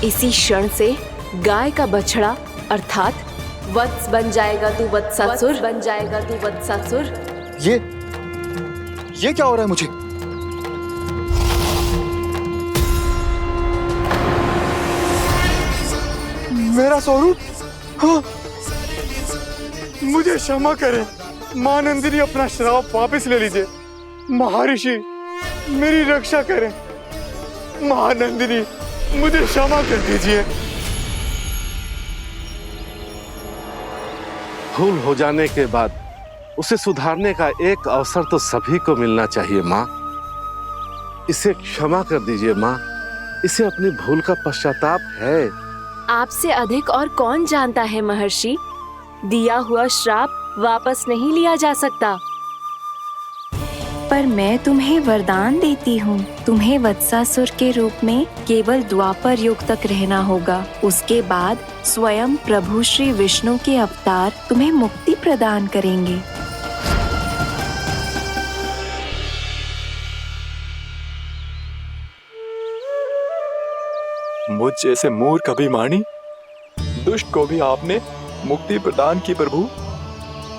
इसी क्षण से गाय का बछड़ा अर्थात वत्स बन जाएगा तू वत्सासुर। बन जाएगा तू वत्सासुर। ये क्या हो रहा है मुझे? मेरा स्वरूप? हाँ। मुझे क्षमा करें मां नंदिनी, अपना श्राप वापस ले लीजिए। महर्षि, मेरी रक्षा करें। मां नंदिनी, मुझे क्षमा कर दीजिए। भूल हो जाने के बाद उसे सुधारने का एक अवसर तो सभी को मिलना चाहिए माँ। इसे क्षमा कर दीजिए माँ, इसे अपनी भूल का पश्चाताप है। आपसे अधिक और कौन जानता है महर्षि, दिया हुआ श्राप वापस नहीं लिया जा सकता। पर मैं तुम्हें वरदान देती हूँ, तुम्हें वत्सासुर के रूप में केवल द्वापर युग तक रहना होगा। उसके बाद स्वयं प्रभु श्री विष्णु के अवतार तुम्हें मुक्ति प्रदान करेंगे। मुझ जैसे मूर्ख अभिमानी दुष्ट को भी आपने मुक्ति प्रदान की प्रभु।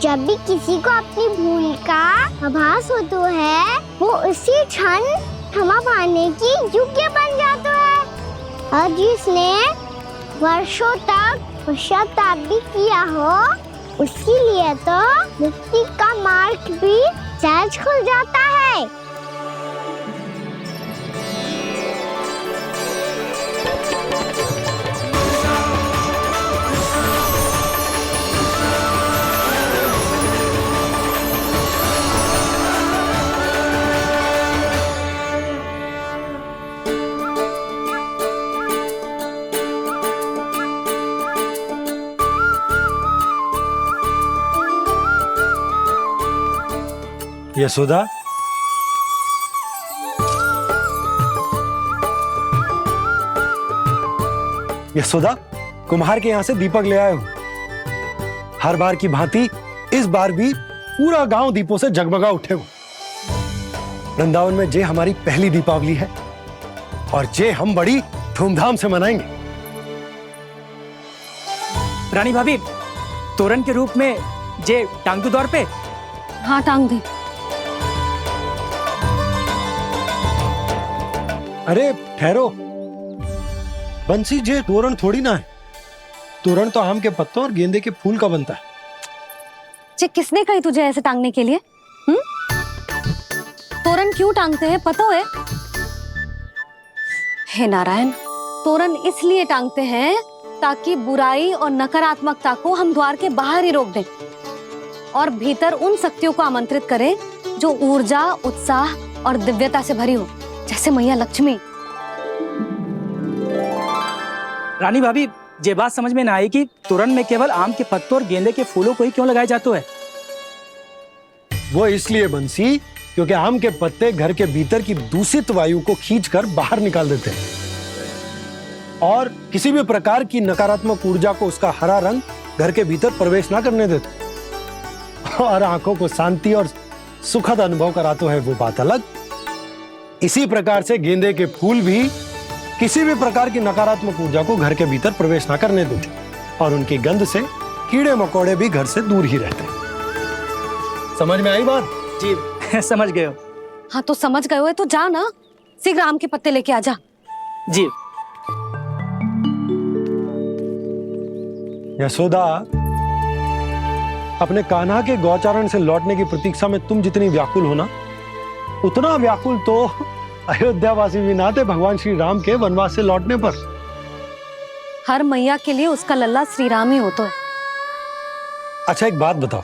जब भी किसी को अपनी भूल का आभास होता है, वो उसी क्षण थमा पाने की योग्य बन जाता है और जिसने वर्षों तक पश्चाताप भी किया हो उसके लिए तो मुक्ति का मार्ग भी सहज खुल जाता है। यशोदा, यशोदा, कुम्हार के यहाँ से दीपक ले आए हूं। हर बार की भांति इस बार भी पूरा गांव दीपों से जगमगा उठे हो। वृंदावन में जे हमारी पहली दीपावली है और जे हम बड़ी धूमधाम से मनाएंगे। रानी भाभी, तोरण के रूप में जे टांग दो द्वार पे। हाँ, टांग दे। अरे ठहरो, बंसी, जे तोरण थोड़ी ना है। तोरण तो आम के पत्तों और गेंदे के फूल का बनता है। जे किसने कही तुझे ऐसे टांगने के लिए? तोरण क्यों टांगते हैं पता है? हे नारायण, तोरण इसलिए टांगते हैं ताकि बुराई और नकारात्मकता को हम द्वार के बाहर ही रोक दें और भीतर उन शक्तियों को आमंत्रित करें जो ऊर्जा, उत्साह और दिव्यता से भरी हो, जैसे मैया लक्ष्मी। रानी भाभी, ये बात समझ में ना आई कि तोरण में केवल आम के पत्तों और गेंदे के फूलों को ही क्यों लगाया जाता है? वो इसलिए बंसी, क्योंकि आम के पत्ते घर के भीतर की दूषित वायु को खींचकर बाहर निकाल देते हैं और किसी भी प्रकार की नकारात्मक ऊर्जा को उसका हरा रंग घर के भीतर प्रवेश ना करने देते और आंखों को शांति और सुखद अनुभव कराता है, वो बात अलग। इसी प्रकार से गेंदे के फूल भी किसी भी प्रकार की नकारात्मक ऊर्जा को घर के भीतर प्रवेश ना करने देते और उनकी गंध से कीड़े मकोड़े भी घर से दूर ही रहते हैं। समझ में आई बात? जी, समझ गए हो। हाँ, तो समझ गए हो तो जा ना, शीघ्र आम के पत्ते लेके आ जा। जी। यशोदा, अपने कान्हा के गौचारण से लौटने की प्रतीक्षा में तुम जितनी व्याकुल हो ना, उतना व्याकुल तो अयोध्यावासी भी ना थे भगवान श्री राम के वनवास से लौटने पर। हर मैया के लिए उसका लल्ला श्री राम ही होता है। अच्छा, एक बात बताओ,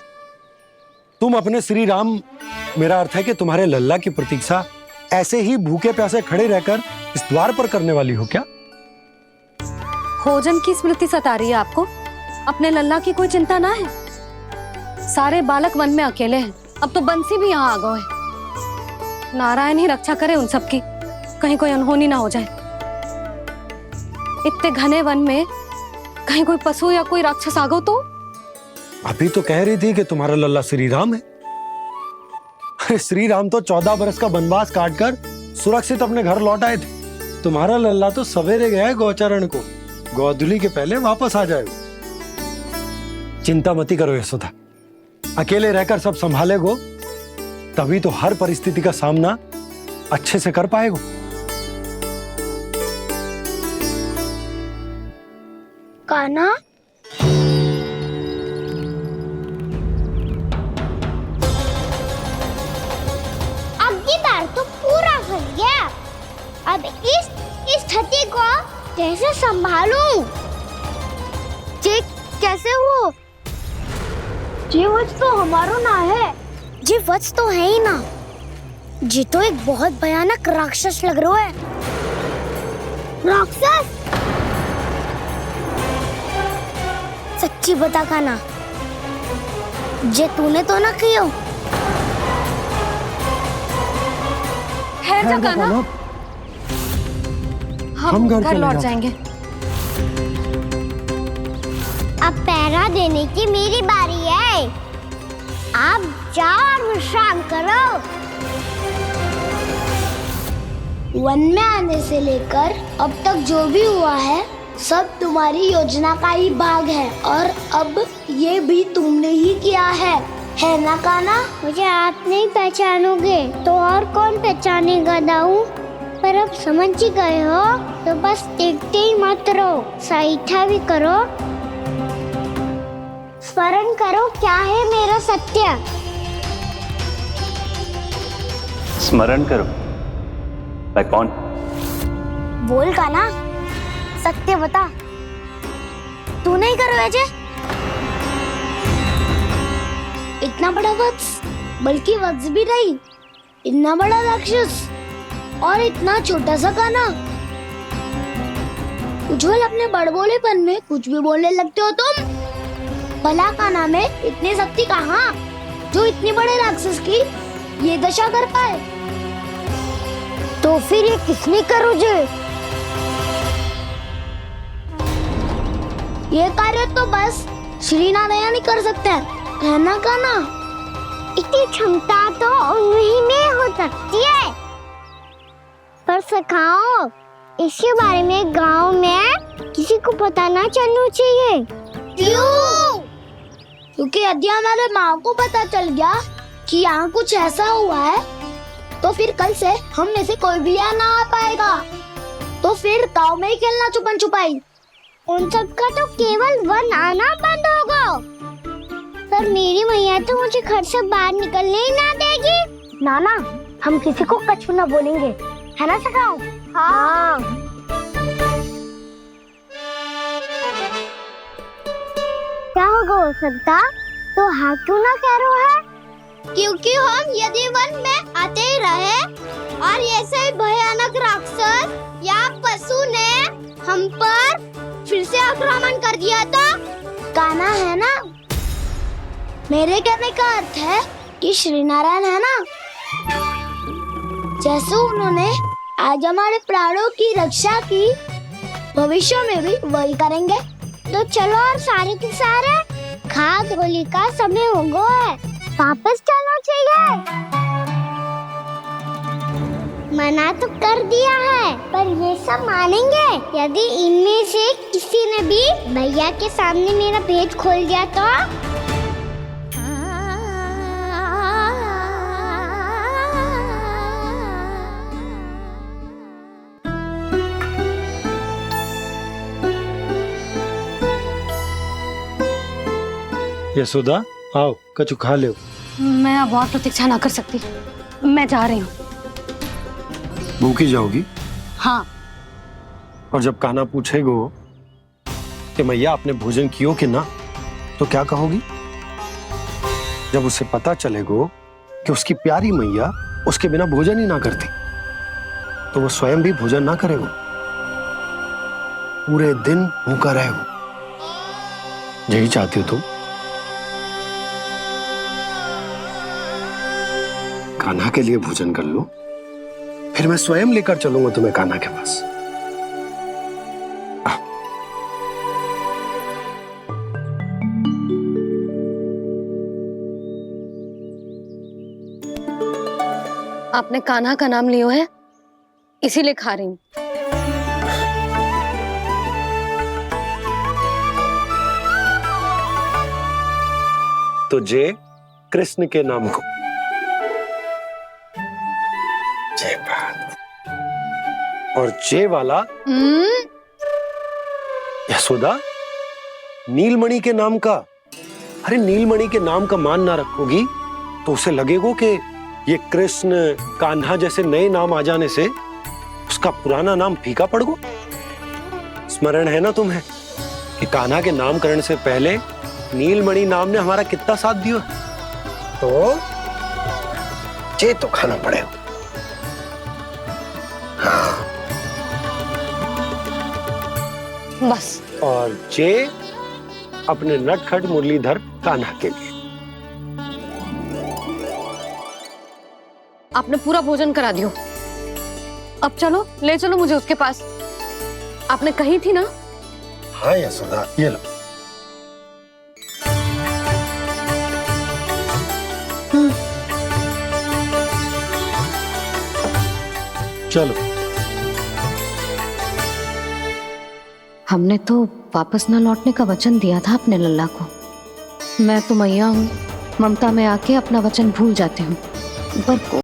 तुम अपने श्री राम, मेरा अर्थ है कि तुम्हारे लल्ला की प्रतीक्षा ऐसे ही भूखे प्यासे खड़े रहकर इस द्वार पर करने वाली हो क्या? भोजन की स्मृति सता रही है आपको? अपने लल्ला की कोई चिंता ना है। सारे बालक वन में अकेले हैं, अब तो बंसी भी यहाँ आ गए हैं। नारायण ही रक्षा करे उन सबकी, कहीं कोई अनहोनी ना हो जाए। इतने घने वन में कहीं कोई पशु या कोई राक्षस आ गो तो? अभी तो कह रही थी कि तुम्हारा लल्ला श्री राम है। श्री राम तो 14 बरस का वनवास काटकर सुरक्षित अपने घर लौट आए थे। तुम्हारा लल्ला तो सवेरे गया है गौचरण को, गोधूली के पहले वापस आ जाएगा। चिंता मती करो यशोदा, अकेले रहकर सब संभालेगो तभी तो हर परिस्थिति का सामना अच्छे से कर पाएगो। कान्हा, अब की बार तो पूरा फंस गया। अब इस स्थिति को कैसे संभालूं? जे कैसे हो? जे वच तो हमारो ना है। जे वच तो है ही ना। जी तो एक बहुत भयानक राक्षस लग रहा है। राक्षस? सच्ची बता कान्हा, जे तूने तो ना कियो? है जा कान्हा, हम घर लौट जाएंगे। अब पहरा देने की मेरी बारी है। आप जाओ और विश्राम करो। वन में आने से लेकर अब तक जो भी हुआ है सब तुम्हारी योजना का ही भाग है और अब ये भी तुमने ही किया है ना कान्हा? मुझे आप नहीं पहचानोगे तो और कौन पहचानेगा दाऊ? पर अब समझ ही गए हो तो बस देखते ही मत रहो, साइठा भी करो, स्मरण करो क्या है मेरा सत्य। स्मरण करो? मैं कौन? बोल का ना, सत्य बता। तू नहीं करो अजय? इतना बड़ा वत्स, बल्कि वत्स भी नहीं, इतना बड़ा राक्षस और इतना छोटा सा काना। उज्जवल अपने बड़बोलेपन में कुछ भी बोलने लगते हो तुम। भला काना में इतनी शक्ति कहाँ जो इतने बड़े राक्षस की ये दशा कर पाए? तो फिर ये किसने करो जे? ये कार्य तो बस श्री नारायण ही कर सकते हैं, है ना काना? इतनी क्षमता तो उन्हीं में हो सकती है, पर सखाओ इसके बारे में गांव में किसी को पता ना चलना चाहिए। क्यों? क्योंकि यदि हमारे माँ को पता चल गया कि यहाँ कुछ ऐसा हुआ है तो फिर कल से हम में से कोई भी यहाँ ना आ पाएगा। तो फिर गांव में ही खेलना छुपन छुपाई। उन सबका तो केवल वन आना बंद होगा, पर मेरी मैया तो मुझे घर से बाहर निकलने ही ना देगी। नाना, हम किसी को कछु ना बोलेंगे, है ना सखाओ? हाँ। क्या होगा हो सकता? तो हाँ क्यों ना कह रहा है? क्योंकि हम यदि वन में आते ही रहे और ऐसे भयानक राक्षस या पशु ने हम पर फिर से आक्रमण कर दिया तो काना, है ना? मेरे कहने का अर्थ है कि श्री नारायण है ना, जैसे उन्होंने आज हमारे प्राणों की रक्षा की, भविष्य में भी वही करेंगे। तो चलो और सारे के सारे खाद होली का समय हो गया है, वापस चलना चाहिए। मना तो कर दिया है, पर ये सब मानेंगे यदि इनमें से किसी ने भी भैया के सामने मेरा भेद खोल दिया तो? यशोदा, आओ कछु खा ले। मैं अब और प्रतीक्षा ना कर सकती, मैं जा रही हूँ। भूखी जाओगी? हाँ। और जब कान्हा पूछेगो कि मैया आपने भोजन कियो कि ना, तो क्या कहोगी? जब उसे पता चलेगो कि उसकी प्यारी मैया उसके बिना भोजन ही ना करती, तो वो स्वयं भी भोजन ना करेगो, पूरे दिन भूखा रहेगो। यही चाहती हो तुम? कान्हा के लिए भोजन कर लो, फिर मैं स्वयं लेकर चलूंगा तुम्हें कान्हा के पास। आपने कान्हा का नाम लियो है, इसीलिए खा रही हूँ। तो जय कृष्ण के नाम को। जय बात। और जय वाला यशोदा, नीलमणि के नाम का। अरे नीलमणि के नाम का मान ना रखोगी तो उसे लगेगा कि ये कृष्ण कान्हा जैसे नए नाम आ जाने से उसका पुराना नाम फीका पड़ गो। स्मरण है ना तुम्हें कि कान्हा के नामकरण से पहले नीलमणि नाम ने हमारा कितना साथ दिया? तो जे तो खाना पड़ेगा। हाँ। बस। और जे अपने नटखट मुरलीधर कान्हा के लिए। आपने पूरा भोजन करा दियो, अब चलो, ले चलो मुझे उसके पास। आपने कही थी ना? हाँ यशोदा, ये लो। चलो। हमने तो वापस न लौटने का वचन दिया था अपने लल्ला को। मैं तो मैया हूँ, ममता में आके अपना वचन भूल जाती हूँ, पर